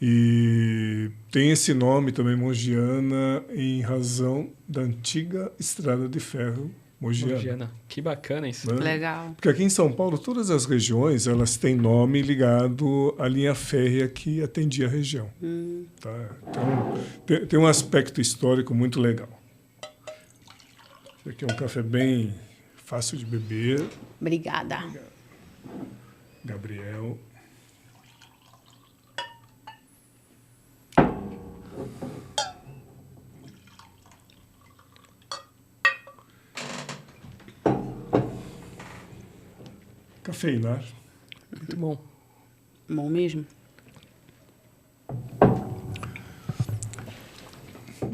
E tem esse nome também, Mogiana, em razão da antiga estrada de ferro Mogiana. Que bacana isso. Né? Legal. Porque aqui em São Paulo, todas as regiões elas têm nome ligado à linha férrea que atendia a região. Tá? Então, tem um aspecto histórico muito legal. Esse aqui é um café bem fácil de beber. Obrigada. Gabriel. cafeinar. Muito bom. Bom mesmo.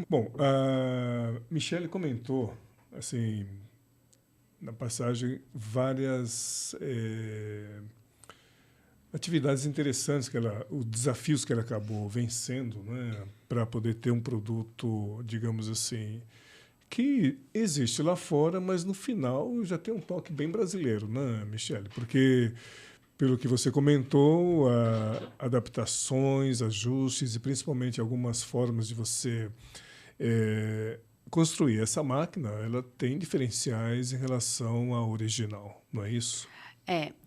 Bom, a Michele comentou, assim, na passagem, várias atividades interessantes, os desafios que ela acabou vencendo, né, para poder ter um produto, digamos assim, que existe lá fora, mas no final já tem um toque bem brasileiro, né, Michele? Porque, pelo que você comentou, adaptações, ajustes e principalmente algumas formas de você construir essa máquina, ela tem diferenciais em relação à original, não é isso?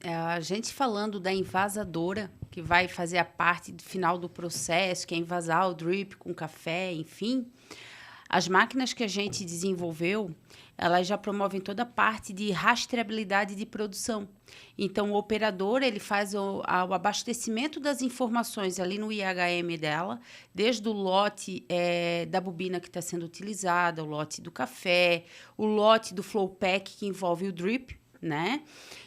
A gente falando da envasadora, que vai fazer a parte final do processo, que é envasar o drip com café, enfim, as máquinas que a gente desenvolveu, elas já promovem toda a parte de rastreabilidade de produção. Então, o operador ele faz o abastecimento das informações ali no IHM dela, desde o lote da bobina que está sendo utilizada, o lote do café, o lote do flow pack que envolve o drip, né?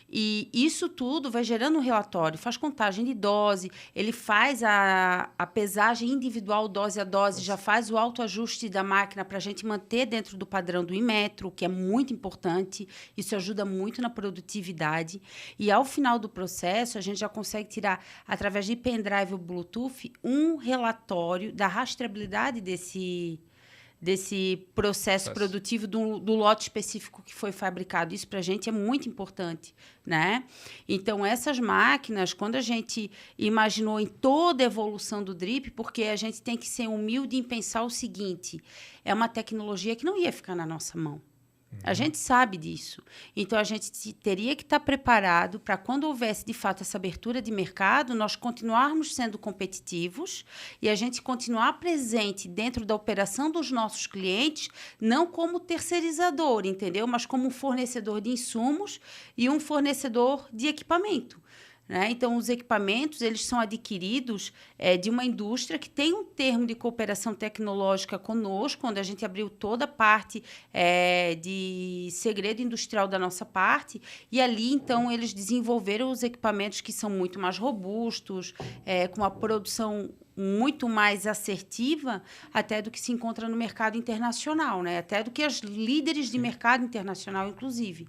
E isso tudo vai gerando um relatório, faz contagem de dose, ele faz a pesagem individual dose a dose, já faz o autoajuste da máquina para a gente manter dentro do padrão do Inmetro, que é muito importante, isso ajuda muito na produtividade. E ao final do processo, a gente já consegue tirar, através de pendrive ou Bluetooth, um relatório da rastreabilidade desse processo produtivo do lote específico que foi fabricado. Isso para a gente é muito importante, né? Então, essas máquinas, quando a gente imaginou em toda a evolução do drip, porque a gente tem que ser humilde em pensar o seguinte, é uma tecnologia que não ia ficar na nossa mão. A gente sabe disso. Então, a gente teria que estar preparado para, quando houvesse, de fato, essa abertura de mercado, nós continuarmos sendo competitivos e a gente continuar presente dentro da operação dos nossos clientes, não como terceirizador, entendeu? Mas como um fornecedor de insumos e um fornecedor de equipamento. Né? Então, os equipamentos eles são adquiridos de uma indústria que tem um termo de cooperação tecnológica conosco, onde a gente abriu toda a parte de segredo industrial da nossa parte, e ali, então, eles desenvolveram os equipamentos que são muito mais robustos, com uma produção muito mais assertiva até do que se encontra no mercado internacional, né? Até do que as líderes de mercado internacional, inclusive.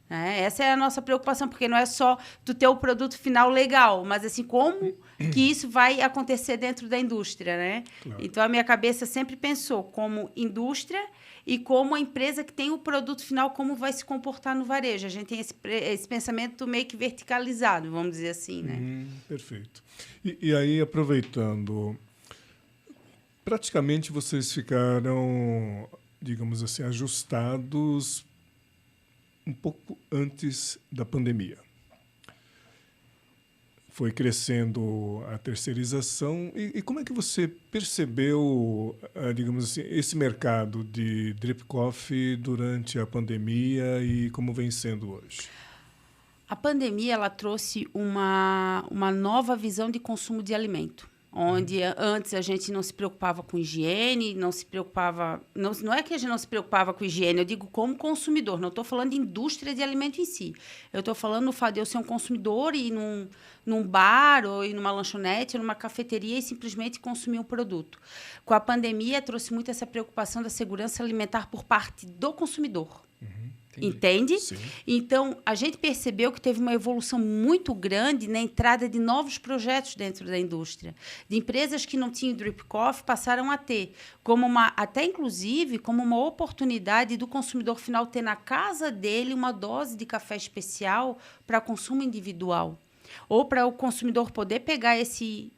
Essa é a nossa preocupação, porque não é só tu ter o produto final legal, mas assim, como que isso vai acontecer dentro da indústria, né? Claro. Então, a minha cabeça sempre pensou como indústria e como a empresa que tem o produto final, como vai se comportar no varejo. A gente tem esse pensamento meio que verticalizado, vamos dizer assim, né? Perfeito. E aí, aproveitando, praticamente vocês ficaram, digamos assim, ajustados um pouco antes da pandemia. Foi crescendo a terceirização. E como é que você percebeu, digamos assim, esse mercado de drip coffee durante a pandemia e como vem sendo hoje? A pandemia ela trouxe uma nova visão de consumo de alimento. Onde antes a gente não se preocupava com higiene, não se preocupava... Não é que a gente não se preocupava com higiene, eu digo como consumidor, não estou falando de indústria de alimento em si. Eu estou falando no fato de eu ser um consumidor e ir num bar, ou ir numa lanchonete, ou numa cafeteria e simplesmente consumir um produto. Com a pandemia, trouxe muito essa preocupação da segurança alimentar por parte do consumidor. Entende? Sim. Então, a gente percebeu que teve uma evolução muito grande na entrada de novos projetos dentro da indústria. De empresas que não tinham drip coffee passaram a ter, até inclusive como uma oportunidade do consumidor final ter na casa dele uma dose de café especial para consumo individual. Ou para o consumidor poder pegar esse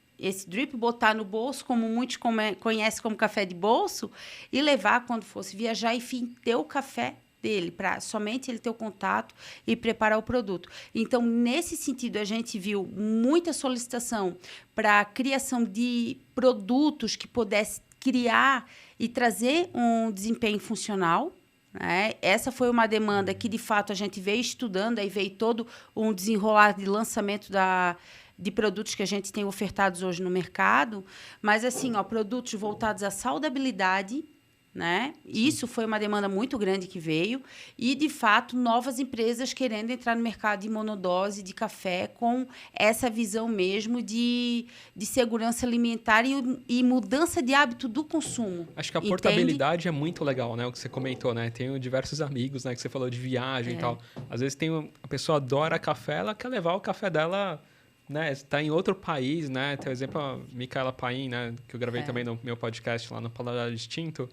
drip, botar no bolso, como muitos conhecem como café de bolso, e levar quando fosse viajar, enfim, ter o café dele, para somente ele ter o contato e preparar o produto. Então, nesse sentido, a gente viu muita solicitação para a criação de produtos que pudesse criar e trazer um desempenho funcional. Essa foi uma demanda que, de fato, a gente veio estudando, aí veio todo um desenrolar de lançamento de produtos que a gente tem ofertados hoje no mercado, mas, assim, produtos voltados à saudabilidade, né? Isso foi uma demanda muito grande que veio e, de fato, novas empresas querendo entrar no mercado de monodose de café com essa visão mesmo de segurança alimentar e mudança de hábito do consumo. Acho que a portabilidade é muito legal, né? O que você comentou, né? Tenho diversos amigos, né? Que você falou de viagem e tal. Às vezes a pessoa adora café, ela quer levar o café dela, né? Está em outro país, né? Tem o exemplo a Micaela Paim, né? Que eu gravei também no meu podcast lá no Paladar Distinto.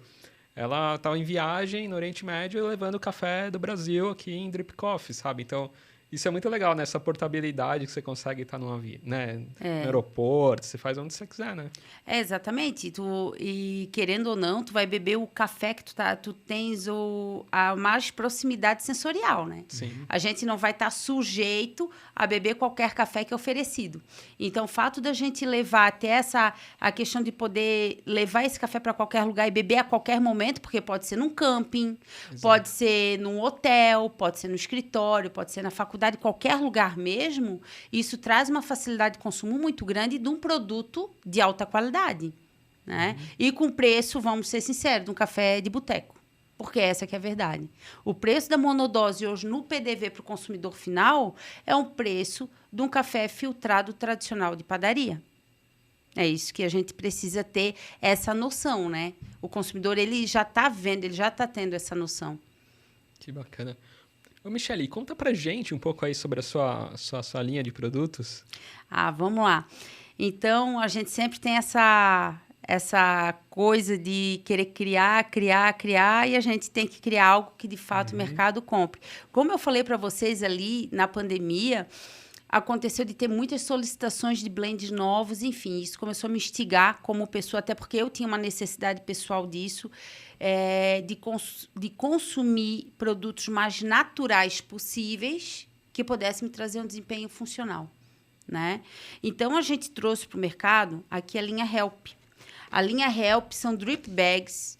Ela estava em viagem no Oriente Médio levando o café do Brasil aqui em Drip Coffee, sabe? Então, isso é muito legal, né? Essa portabilidade que você consegue estar no aeroporto, você faz onde você quiser, né? Exatamente. E querendo ou não, tu vai beber o café que tu tens a mais proximidade sensorial, né? Sim. A gente não vai estar sujeito a beber qualquer café que é oferecido. Então, o fato da gente levar até a questão de poder levar esse café para qualquer lugar e beber a qualquer momento, porque pode ser num camping, pode ser num hotel, pode ser no escritório, pode ser na faculdade, qualquer lugar mesmo, isso traz uma facilidade de consumo muito grande de um produto de alta qualidade, né? E com preço, vamos ser sinceros, de um café de boteco. Porque essa que é a verdade. O preço da monodose hoje no PDV para o consumidor final é um preço de um café filtrado tradicional de padaria. É isso que a gente precisa ter essa noção, né? O consumidor, ele já está vendo, ele já está tendo essa noção. Que bacana. Ô, Michele, conta pra gente um pouco aí sobre a sua linha de produtos. Vamos lá. Então, a gente sempre tem essa coisa de querer criar, e a gente tem que criar algo que, de fato, o mercado compre. Como eu falei para vocês ali, na pandemia, aconteceu de ter muitas solicitações de blends novos, enfim, isso começou a me instigar como pessoa, até porque eu tinha uma necessidade pessoal disso, de consumir produtos mais naturais possíveis que pudessem me trazer um desempenho funcional, né? Então, a gente trouxe para o mercado aqui a linha Help. A linha Help são drip bags,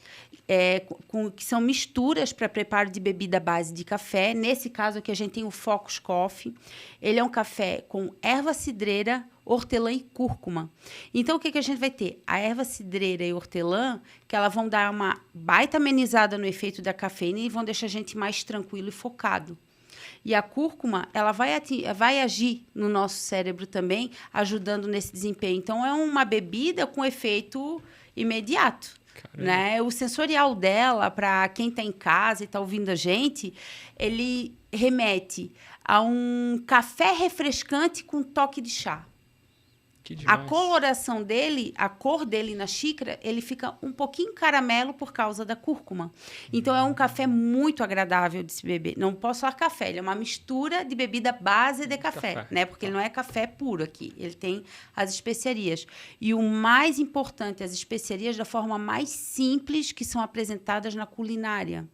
que são misturas para preparo de bebida à base de café. Nesse caso aqui, a gente tem o Focus Coffee. Ele é um café com erva cidreira, hortelã e cúrcuma. Então, o que a gente vai ter? A erva cidreira e hortelã, que elas vão dar uma baita amenizada no efeito da cafeína e vão deixar a gente mais tranquilo e focado. E a cúrcuma, ela vai agir no nosso cérebro também, ajudando nesse desempenho. Então, é uma bebida com efeito imediato. Né? O sensorial dela, para quem está em casa e está ouvindo a gente, ele remete a um café refrescante com toque de chá. Que demais. A coloração dele, a cor dele na xícara, ele fica um pouquinho caramelo por causa da cúrcuma. Então, é um café muito agradável de se beber. Não posso falar café, ele é uma mistura de bebida base de café. Né? Porque ele não é café puro aqui, ele tem as especiarias. E o mais importante, as especiarias da forma mais simples que são apresentadas na culinária.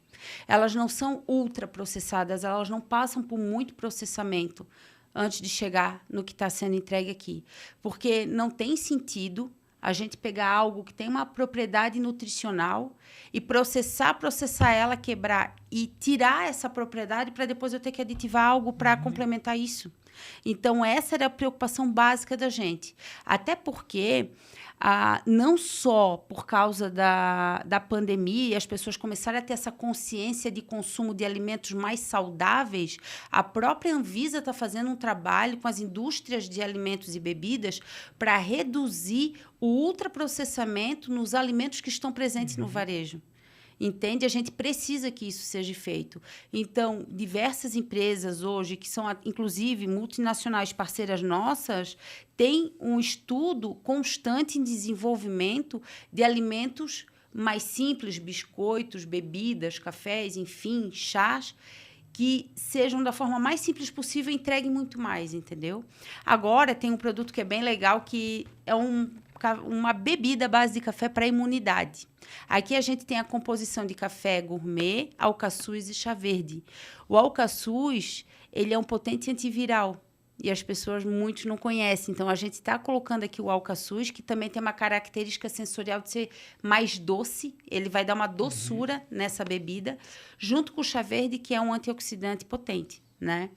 Elas não são ultraprocessadas, elas não passam por muito processamento antes de chegar no que está sendo entregue aqui. Porque não tem sentido a gente pegar algo que tem uma propriedade nutricional e processar ela, quebrar e tirar essa propriedade para depois eu ter que aditivar algo para complementar isso. Então, essa era a preocupação básica da gente. Até porque, não só por causa da pandemia, as pessoas começaram a ter essa consciência de consumo de alimentos mais saudáveis, a própria Anvisa está fazendo um trabalho com as indústrias de alimentos e bebidas para reduzir o ultraprocessamento nos alimentos que estão presentes no varejo. Entende? A gente precisa que isso seja feito. Então, diversas empresas hoje, que são, inclusive, multinacionais parceiras nossas, têm um estudo constante em desenvolvimento de alimentos mais simples, biscoitos, bebidas, cafés, enfim, chás, que sejam da forma mais simples possível e entreguem muito mais, entendeu? Agora, tem um produto que é bem legal, que é uma bebida à base de café para imunidade. Aqui a gente tem a composição de café gourmet, alcaçuz e chá verde. O alcaçuz, ele é um potente antiviral e as pessoas, muitos não conhecem. Então, a gente está colocando aqui o alcaçuz, que também tem uma característica sensorial de ser mais doce. Ele vai dar uma doçura nessa bebida, junto com o chá verde, que é um antioxidante potente. né?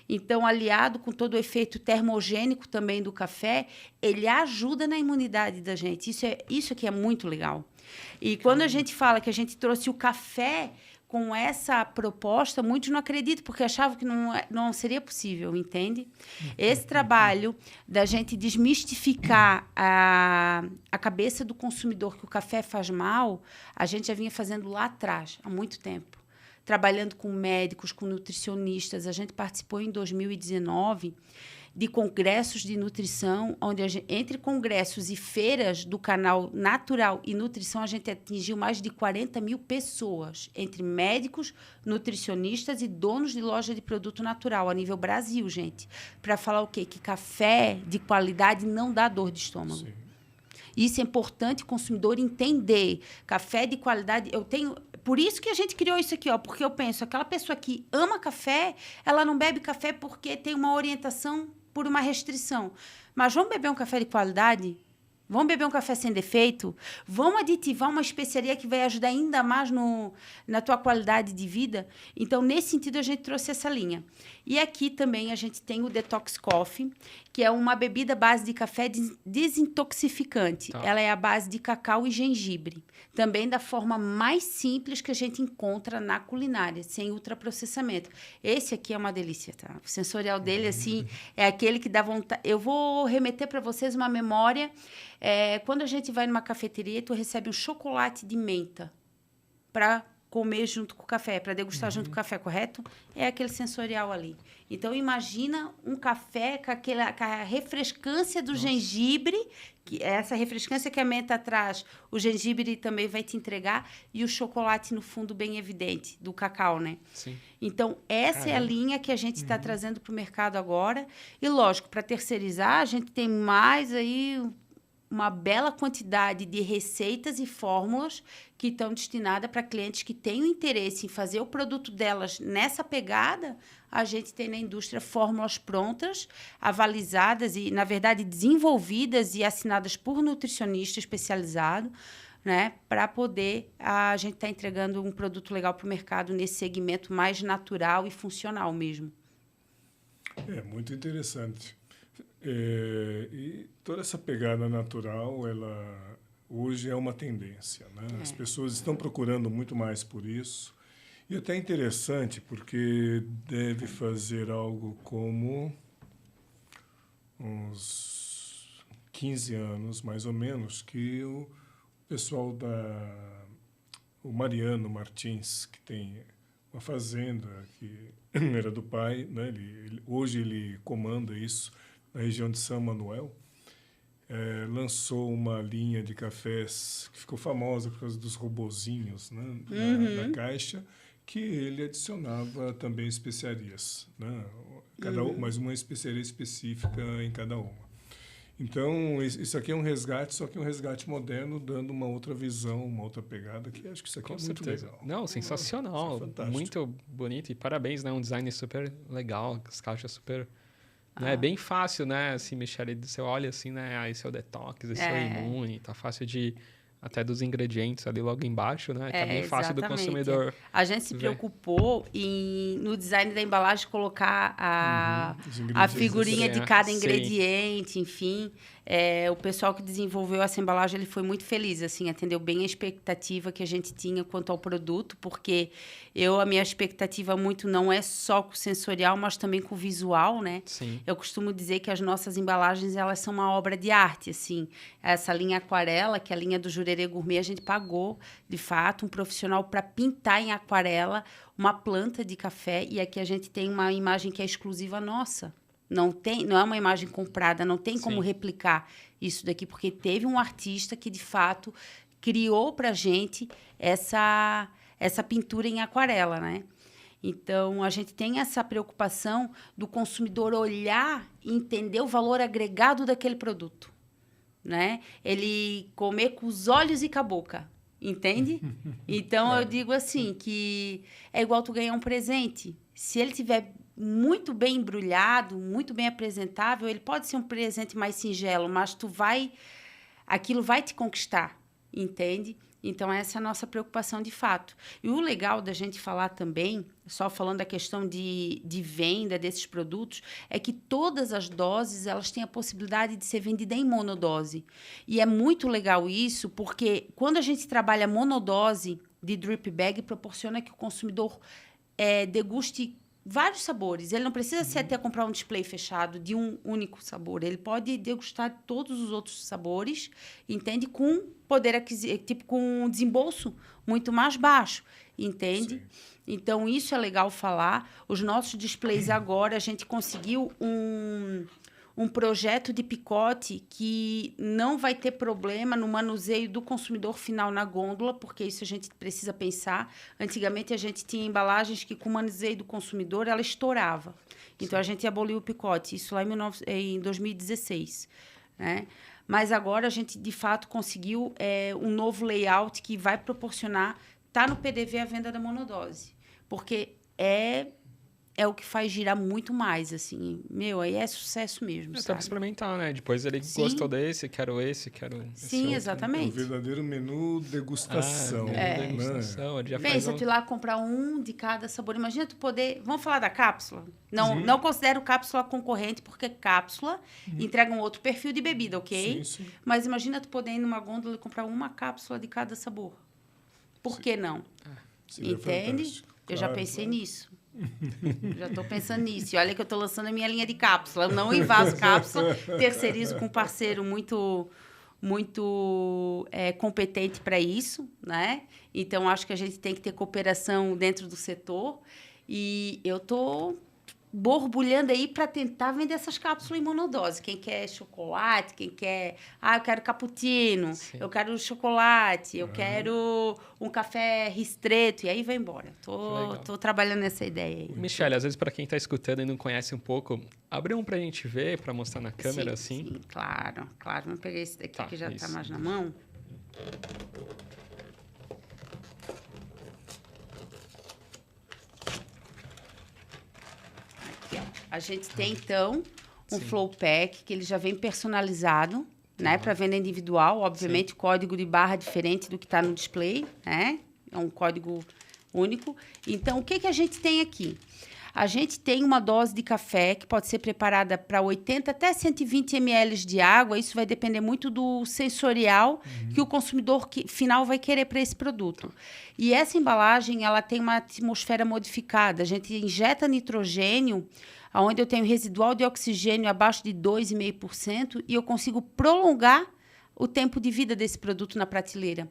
Então, aliado com todo o efeito termogênico também do café, ele ajuda na imunidade da gente. Isso aqui é muito legal. E quando a gente fala que a gente trouxe o café com essa proposta, muitos não acreditam, porque achavam que não seria possível, entende? Esse trabalho da gente desmistificar a cabeça do consumidor que o café faz mal, a gente já vinha fazendo lá atrás, há muito tempo. Trabalhando com médicos, com nutricionistas. A gente participou em 2019 de congressos de nutrição, onde entre congressos e feiras do canal Natural e Nutrição, a gente atingiu mais de 40 mil pessoas, entre médicos, nutricionistas e donos de loja de produto natural, a nível Brasil, gente. Para falar o quê? Que café de qualidade não dá dor de estômago. Sim. Isso é importante o consumidor entender. Café de qualidade, por isso que a gente criou isso aqui, ó, porque eu penso, aquela pessoa que ama café, ela não bebe café porque tem uma orientação por uma restrição. Mas vamos beber um café de qualidade? Vamos beber um café sem defeito? Vamos aditivar uma especiaria que vai ajudar ainda mais na tua qualidade de vida? Então, nesse sentido, a gente trouxe essa linha. E aqui também a gente tem o Detox Coffee, que é uma bebida à base de café desintoxificante. Tá. Ela é à base de cacau e gengibre. Também da forma mais simples que a gente encontra na culinária, sem ultraprocessamento. Esse aqui é uma delícia, tá? O sensorial dele, assim, é aquele que dá vontade... Eu vou remeter para vocês uma memória... quando a gente vai numa cafeteria, tu recebe um chocolate de menta para comer junto com o café, para degustar junto com o café, correto? É aquele sensorial ali. Então, imagina um café com a refrescância do gengibre, que essa refrescância que a menta traz, o gengibre também vai te entregar, e o chocolate no fundo bem evidente, do cacau, né? Sim. Então, essa é a linha que a gente está trazendo para o mercado agora. E, lógico, para terceirizar, a gente tem mais aí... uma bela quantidade de receitas e fórmulas que estão destinadas para clientes que têm o interesse em fazer o produto delas nessa pegada. A gente tem na indústria fórmulas prontas, avalizadas e, na verdade, desenvolvidas e assinadas por nutricionista especializado, né, para poder a gente estar entregando um produto legal para o mercado nesse segmento mais natural e funcional mesmo. É muito interessante. E toda essa pegada natural, ela hoje é uma tendência, né? As pessoas estão procurando muito mais por isso. E até é interessante, porque deve fazer algo como uns 15 anos, mais ou menos, que o pessoal o Mariano Martins, que tem uma fazenda que era do pai, né? Hoje ele comanda isso, na região de São Manuel, lançou uma linha de cafés que ficou famosa por causa dos robozinhos, né, na caixa, que ele adicionava também especiarias, né, mas uma especiaria específica em cada uma. Então, isso aqui é um resgate, só que um resgate moderno, dando uma outra visão, uma outra pegada, que acho que isso aqui é muito legal. Não, sensacional, muito bonito, e parabéns, né, um design super legal, as caixas super... É bem fácil, né? Assim, Michele, você olha assim, né? Esse é o detox, esse é o imune, tá fácil de... Até dos ingredientes ali logo embaixo, né? Tá bem fácil do consumidor. A gente se preocupou no design da embalagem colocar a figurinha de cada ingrediente, enfim. O pessoal que desenvolveu essa embalagem, ele foi muito feliz, assim, atendeu bem a expectativa que a gente tinha quanto ao produto, porque a minha expectativa muito não é só com o sensorial, mas também com o visual, né? Sim. Eu costumo dizer que as nossas embalagens, elas são uma obra de arte, assim. Essa linha aquarela, que é a linha do Jurerê Gourmet, a gente pagou, de fato, um profissional para pintar em aquarela uma planta de café, e aqui a gente tem uma imagem que é exclusiva nossa. Não é uma imagem comprada, não tem como replicar isso daqui, porque teve um artista que, de fato, criou para a gente essa pintura em aquarela, né? Então, a gente tem essa preocupação do consumidor olhar e entender o valor agregado daquele produto, né? Ele comer com os olhos e com a boca, entende? Então, eu digo assim, que é igual tu ganhar um presente. Se ele tiver muito bem embrulhado, muito bem apresentável, ele pode ser um presente mais singelo, mas aquilo vai te conquistar, entende? Então, essa é a nossa preocupação de fato. E o legal da gente falar também, só falando da questão de venda desses produtos, é que todas as doses elas têm a possibilidade de ser vendida em monodose. E é muito legal isso, porque quando a gente trabalha monodose de drip bag, proporciona que o consumidor deguste vários sabores. Ele não precisa ser até comprar um display fechado de um único sabor. Ele pode degustar todos os outros sabores, entende? Com poder aquisitivo, com um desembolso muito mais baixo, entende? Sim. Então, isso é legal falar. Os nossos displays agora, a gente conseguiu um projeto de picote que não vai ter problema no manuseio do consumidor final na gôndola, porque isso a gente precisa pensar. Antigamente, a gente tinha embalagens que, com o manuseio do consumidor, ela estourava. Então, a gente aboliu o picote. Isso lá em 2016. Né? Mas agora, a gente, de fato, conseguiu um novo layout que vai proporcionar... Está no PDV a venda da monodose. Porque é o que faz girar muito mais, assim. Aí é sucesso mesmo, sabe? Pra experimentar, né? Depois ele gostou desse, quero esse Sim, outro. Exatamente. É um verdadeiro menu degustação. Degustação. Pensa tu lá comprar um de cada sabor. Imagina tu poder... Vamos falar da cápsula? Não considero cápsula concorrente, porque cápsula entrega um outro perfil de bebida, ok? Sim. Mas imagina tu poder ir numa gôndola e comprar uma cápsula de cada sabor. Por que não? Entende? Fantástico. Eu já pensei nisso. Já estou pensando nisso. E olha que eu estou lançando a minha linha de cápsula. Eu não invaso cápsula, terceirizo com um parceiro muito competente para isso, né? Então, acho que a gente tem que ter cooperação dentro do setor. E eu estou borbulhando aí para tentar vender essas cápsulas em monodose. Quem quer chocolate, quem quer... eu quero cappuccino, eu quero chocolate, eu quero um café ristreto, e aí vai embora. Tô trabalhando nessa ideia aí. Michele, às vezes, para quem está escutando e não conhece um pouco, abre um para a gente ver, para mostrar na câmera, assim. Sim, claro. Vamos pegar esse daqui que já está mais na mão. A gente tem, então, um flow pack que ele já vem personalizado, né? Para venda individual. Obviamente, código de barra diferente do que está no display, né? É um código único. Então, o que a gente tem aqui? A gente tem uma dose de café que pode ser preparada para 80 até 120 ml de água. Isso vai depender muito do sensorial que o consumidor final vai querer para esse produto. E essa embalagem, ela tem uma atmosfera modificada. A gente injeta nitrogênio, onde eu tenho residual de oxigênio abaixo de 2,5%, e eu consigo prolongar o tempo de vida desse produto na prateleira,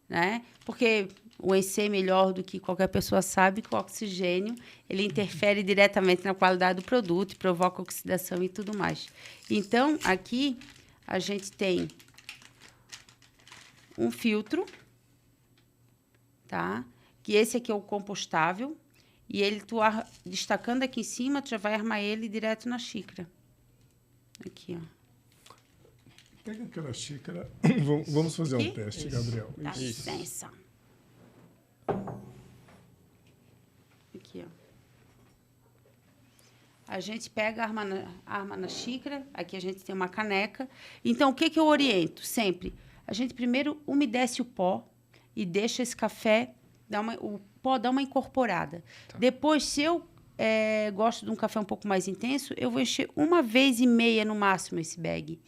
né? Porque o EC, melhor do que qualquer pessoa sabe, que o oxigênio ele interfere diretamente na qualidade do produto, provoca oxidação e tudo mais. Então, aqui a gente tem um filtro, tá? Que esse aqui é o compostável. E ele, destacando aqui em cima, tu já vai armar ele direto na xícara. Aqui, ó. Pega aquela xícara. Vamos fazer um teste, Gabriel. Dá licença. Aqui, ó. A gente pega, arma na xícara. Aqui a gente tem uma caneca. Então, o que eu oriento? Sempre. A gente primeiro umedece o pó e deixa esse café... o pó dá uma incorporada. Tá. Depois, se eu gosto de um café um pouco mais intenso, eu vou encher 1,5 vezes no máximo esse bag.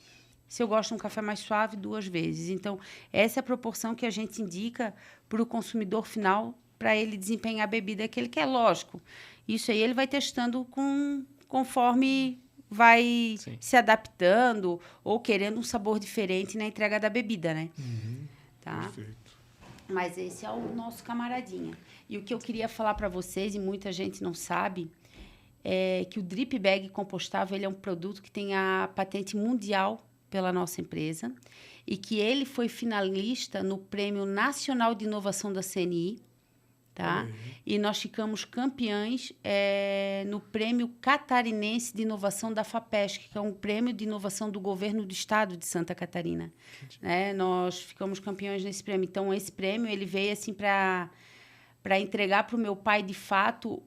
Se eu gosto de um café mais suave, 2 vezes. Então, essa é a proporção que a gente indica para o consumidor final, para ele desempenhar a bebida que ele quer. Lógico, isso aí ele vai testando conforme vai se adaptando ou querendo um sabor diferente na entrega da bebida, né? Tá? Perfeito. Mas esse é o nosso camaradinha. E o que eu queria falar para vocês, e muita gente não sabe, é que o Drip Bag compostável ele é um produto que tem a patente mundial pela nossa empresa e que ele foi finalista no Prêmio Nacional de Inovação da CNI, tá? E nós ficamos campeões no Prêmio Catarinense de Inovação da FAPESC, que é um prêmio de inovação do governo do estado de Santa Catarina. Nós ficamos campeões nesse prêmio. Então, esse prêmio ele veio assim, para entregar para o meu pai, de fato,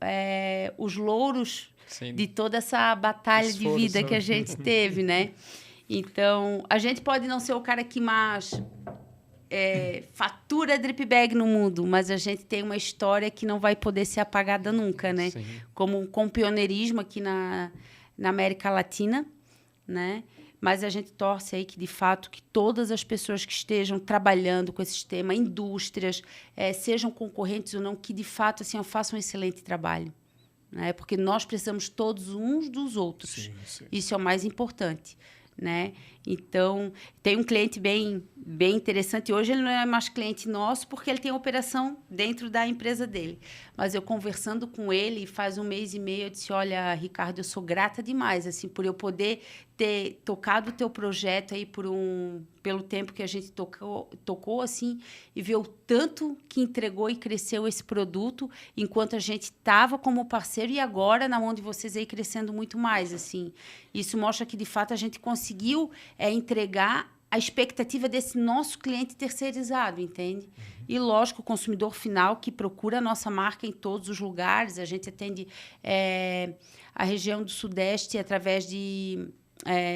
os louros de toda essa batalha de vida que a gente teve, né? Então, a gente pode não ser o cara que mais fatura drip bag no mundo, mas a gente tem uma história que não vai poder ser apagada nunca, né? Sim. Com pioneirismo aqui na América Latina, né? Mas a gente torce aí que, de fato, que todas as pessoas que estejam trabalhando com esse sistema, indústrias, sejam concorrentes ou não, que, de fato, assim, façam um excelente trabalho. Né? Porque nós precisamos todos uns dos outros. Sim, sim. Isso é o mais importante. Né? Então, tem um cliente bem interessante. Hoje ele não é mais cliente nosso porque ele tem operação dentro da empresa dele. Mas eu conversando com ele faz 1 mês e meio, eu disse, olha, Ricardo, eu sou grata demais assim, por eu poder ter tocado o teu projeto aí pelo tempo que a gente tocou assim, e ver o tanto que entregou e cresceu esse produto enquanto a gente estava como parceiro e agora na mão de vocês aí crescendo muito mais. Assim. Isso mostra que, de fato, a gente conseguiu entregar a expectativa desse nosso cliente terceirizado, entende? E, lógico, o consumidor final que procura a nossa marca em todos os lugares. A gente atende a região do Sudeste através de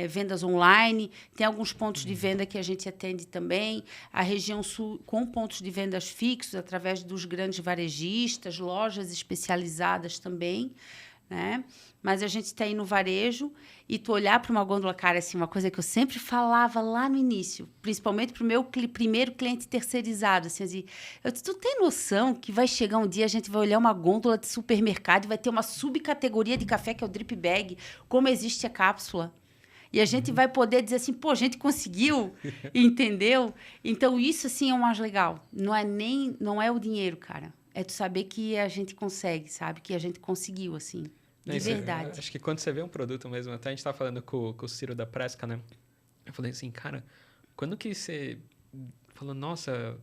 vendas online. Tem alguns pontos de venda que a gente atende também. A região Sul com pontos de vendas fixos através dos grandes varejistas, lojas especializadas também, né? Mas a gente está aí no varejo e tu olhar para uma gôndola, cara, assim, uma coisa que eu sempre falava lá no início, principalmente para o meu primeiro cliente terceirizado, assim, tu tem noção que vai chegar um dia, a gente vai olhar uma gôndola de supermercado e vai ter uma subcategoria de café, que é o drip bag, como existe a cápsula. E a gente vai poder dizer assim, pô, a gente conseguiu, entendeu? Então, isso, assim, é o mais legal. Não é o dinheiro, cara. É tu saber que a gente consegue, sabe? Que a gente conseguiu, assim. De verdade. Acho que quando você vê um produto mesmo, até a gente estava falando com o Ciro da Presca, né? Eu falei assim, cara, quando que você falou, nossa,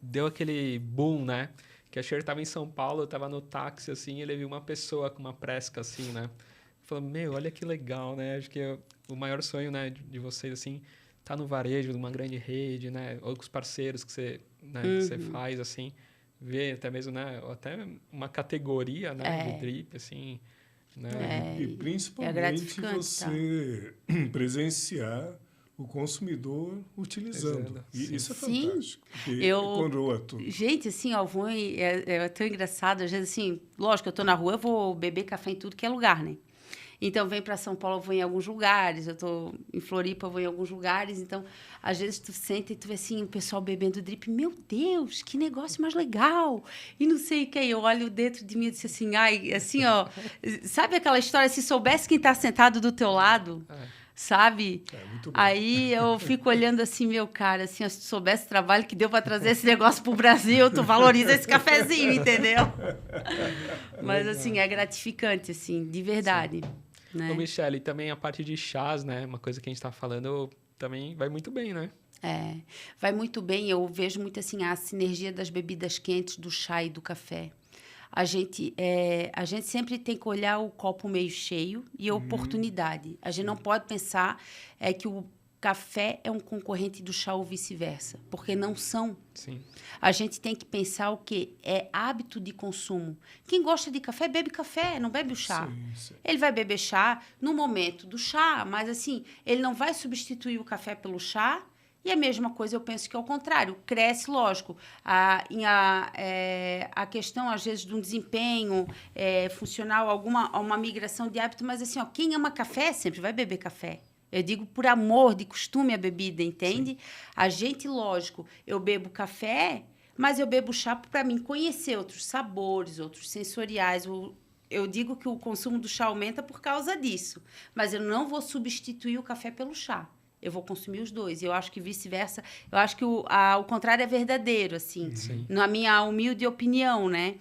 deu aquele boom, né? Que a Cher estava em São Paulo, eu estava no táxi, assim, e ele viu uma pessoa com uma Presca, assim, né? Falou, meu, olha que legal, né? Acho que o maior sonho, né, de vocês, assim, tá no varejo de uma grande rede, né? Ou com os parceiros que você, né, que você faz, assim, ver até mesmo, né? Até uma categoria, né, de drip, assim... Né? E principalmente você presenciar o consumidor utilizando. E isso é fantástico. Gente, assim, ó, é tão engraçado. Às vezes, assim, lógico, eu estou na rua, eu vou beber café em tudo que é lugar, né? Então, vem para São Paulo, eu vou em alguns lugares. Eu estou em Floripa, eu vou em alguns lugares. Então, às vezes, tu senta e tu vê, assim, o pessoal bebendo drip. Meu Deus, que negócio mais legal! E não sei o que. Eu olho dentro de mim e disse assim, ai, assim, ó... Sabe aquela história, se soubesse quem está sentado do teu lado... Sabe? Muito bom. Aí eu fico olhando assim, meu cara, assim, se tu soubesse o trabalho que deu para trazer esse negócio pro Brasil, tu valoriza esse cafezinho, entendeu? Mas, assim, é gratificante, assim, de verdade. Né? Ô, Michele, também a parte de chás, né? Uma coisa que a gente tá falando também vai muito bem, né? Vai muito bem. Eu vejo muito, assim, a sinergia das bebidas quentes, do chá e do café. A gente sempre tem que olhar o copo meio cheio e a oportunidade. A gente não pode pensar que o café é um concorrente do chá ou vice-versa, porque não são. Sim. A gente tem que pensar o quê? É hábito de consumo. Quem gosta de café, bebe café, não bebe o chá. Sim. Ele vai beber chá no momento do chá, mas assim, ele não vai substituir o café pelo chá. E a mesma coisa eu penso que é o contrário. Cresce, lógico, a questão, às vezes, de um desempenho funcional, uma migração de hábito, mas assim, ó, quem ama café sempre vai beber café. Eu digo por amor, de costume a bebida, entende? Sim. A gente, lógico, eu bebo café, mas eu bebo chá para mim conhecer outros sabores, outros sensoriais. Eu digo que o consumo do chá aumenta por causa disso, mas eu não vou substituir o café pelo chá. Eu vou consumir os dois. Eu acho que vice-versa. Eu acho que o contrário é verdadeiro, assim. Sim. Na minha humilde opinião, né?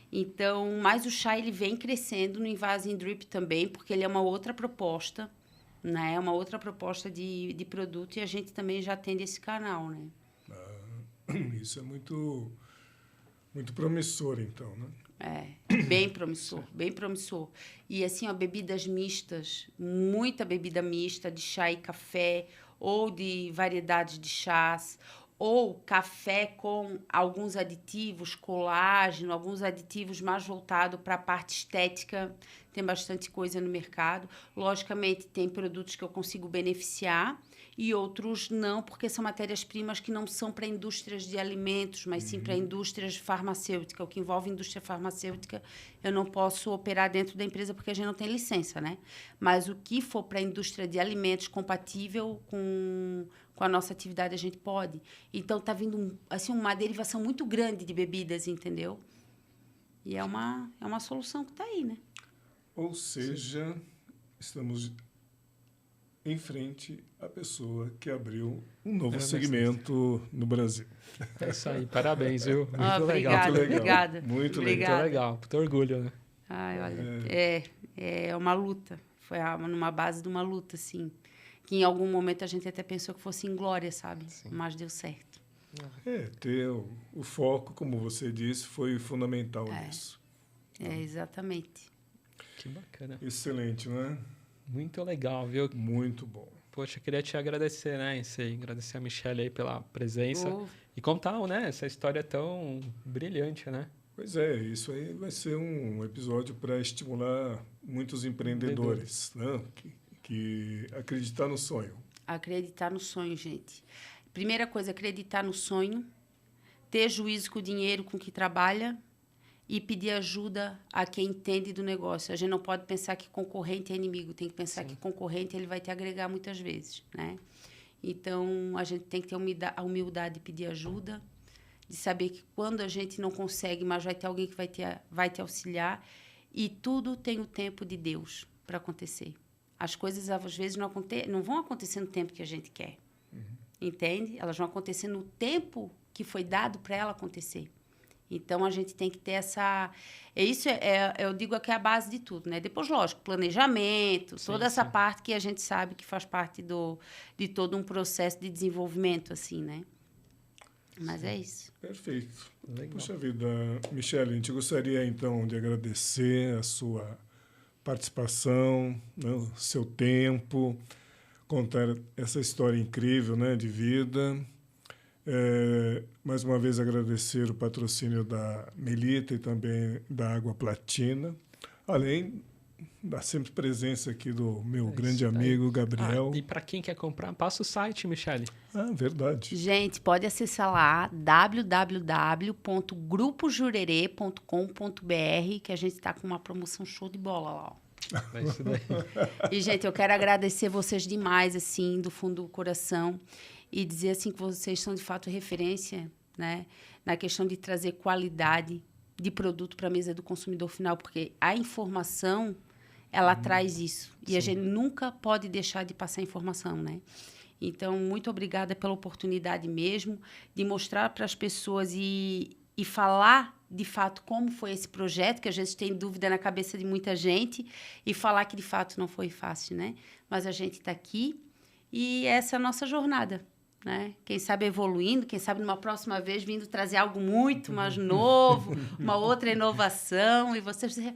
Então, mas o chá, ele vem crescendo no Invasing Drip também, porque ele é uma outra proposta, né? É uma outra proposta de produto e a gente também já atende esse canal, né? Isso é muito, muito promissor, então, né? Bem promissor, bem promissor. E, assim, ó, bebidas mistas, muita bebida mista de chá e café, ou de variedades de chás, ou café com alguns aditivos, colágeno, alguns aditivos mais voltados para a parte estética. Tem bastante coisa no mercado. Logicamente, tem produtos que eu consigo beneficiar e outros não, porque são matérias-primas que não são para indústrias de alimentos, mas sim para indústrias farmacêuticas. O que envolve indústria farmacêutica, eu não posso operar dentro da empresa porque a gente não tem licença, né? Mas o que for para a indústria de alimentos compatível com a nossa atividade, a gente pode. Então, está vindo assim, uma derivação muito grande de bebidas, entendeu? E é uma solução que está aí, né? Ou seja, estamos em frente à pessoa que abriu um novo segmento no Brasil. É isso aí, parabéns, viu? Muito legal. Obrigada, Muito legal. obrigada. Muito Obrigada. Muito legal, puto orgulho, né? Ai, olha, é uma luta. Foi numa base de uma luta, assim. Que em algum momento a gente até pensou que fosse inglória, sabe? Sim. Mas deu certo. Ter o foco, como você disse, foi fundamental nisso. Exatamente. Que bacana. Excelente, não é? Muito legal, viu? Muito bom. Poxa, queria te agradecer, né, Ensei? Agradecer a Michelle aí pela presença e contar, né, essa história tão brilhante, né? Pois é, isso aí vai ser um episódio para estimular muitos empreendedores, né? Que acreditar no sonho. Acreditar no sonho, gente. Primeira coisa, acreditar no sonho, ter juízo com o dinheiro com que trabalha e pedir ajuda a quem entende do negócio. A gente não pode pensar que concorrente é inimigo, tem que pensar que concorrente ele vai te agregar muitas vezes, né? Então, a gente tem que ter a humildade de pedir ajuda, de saber que quando a gente não consegue, mas vai ter alguém que vai te auxiliar, e tudo tem o tempo de Deus para acontecer. As coisas, às vezes, não vão acontecer no tempo que a gente quer, entende? Elas vão acontecer no tempo que foi dado para ela acontecer. Então, a gente tem que ter essa... eu digo que é a base de tudo, né? Depois, lógico, planejamento, toda essa parte que a gente sabe que faz parte de todo um processo de desenvolvimento, assim, né? Mas é isso. Perfeito. Legal. Puxa vida, Michelle, a gente gostaria, então, de agradecer a sua participação, né, o seu tempo, contar essa história incrível, né, de vida. Mais uma vez agradecer o patrocínio da Melita e também da Água Platina, além da sempre presença aqui do meu grande amigo Gabriel. E para quem quer comprar, passa o site, Michelle. Verdade. Gente, pode acessar lá www.grupojurerê.com.br, que a gente está com uma promoção show de bola lá, ó. É isso daí. E, gente, eu quero agradecer vocês demais, assim, do fundo do coração, e dizer, assim, que vocês são, de fato, referência, né, na questão de trazer qualidade de produto para a mesa do consumidor final, porque a informação, ela traz isso. E a gente nunca pode deixar de passar informação, né? Então, muito obrigada pela oportunidade mesmo de mostrar para as pessoas e falar, de fato, como foi esse projeto, que às vezes tem dúvida na cabeça de muita gente, e falar que, de fato, não foi fácil, né? Mas a gente está aqui e essa é a nossa jornada, né? Quem sabe evoluindo, quem sabe numa próxima vez vindo trazer algo muito mais novo, uma outra inovação, e vocês dizem,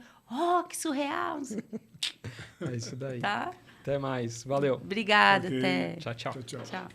que surreal! É isso daí. Tá? Até mais. Valeu. Obrigada, Ok. até. Tchau, tchau. Tchau, tchau. Tchau.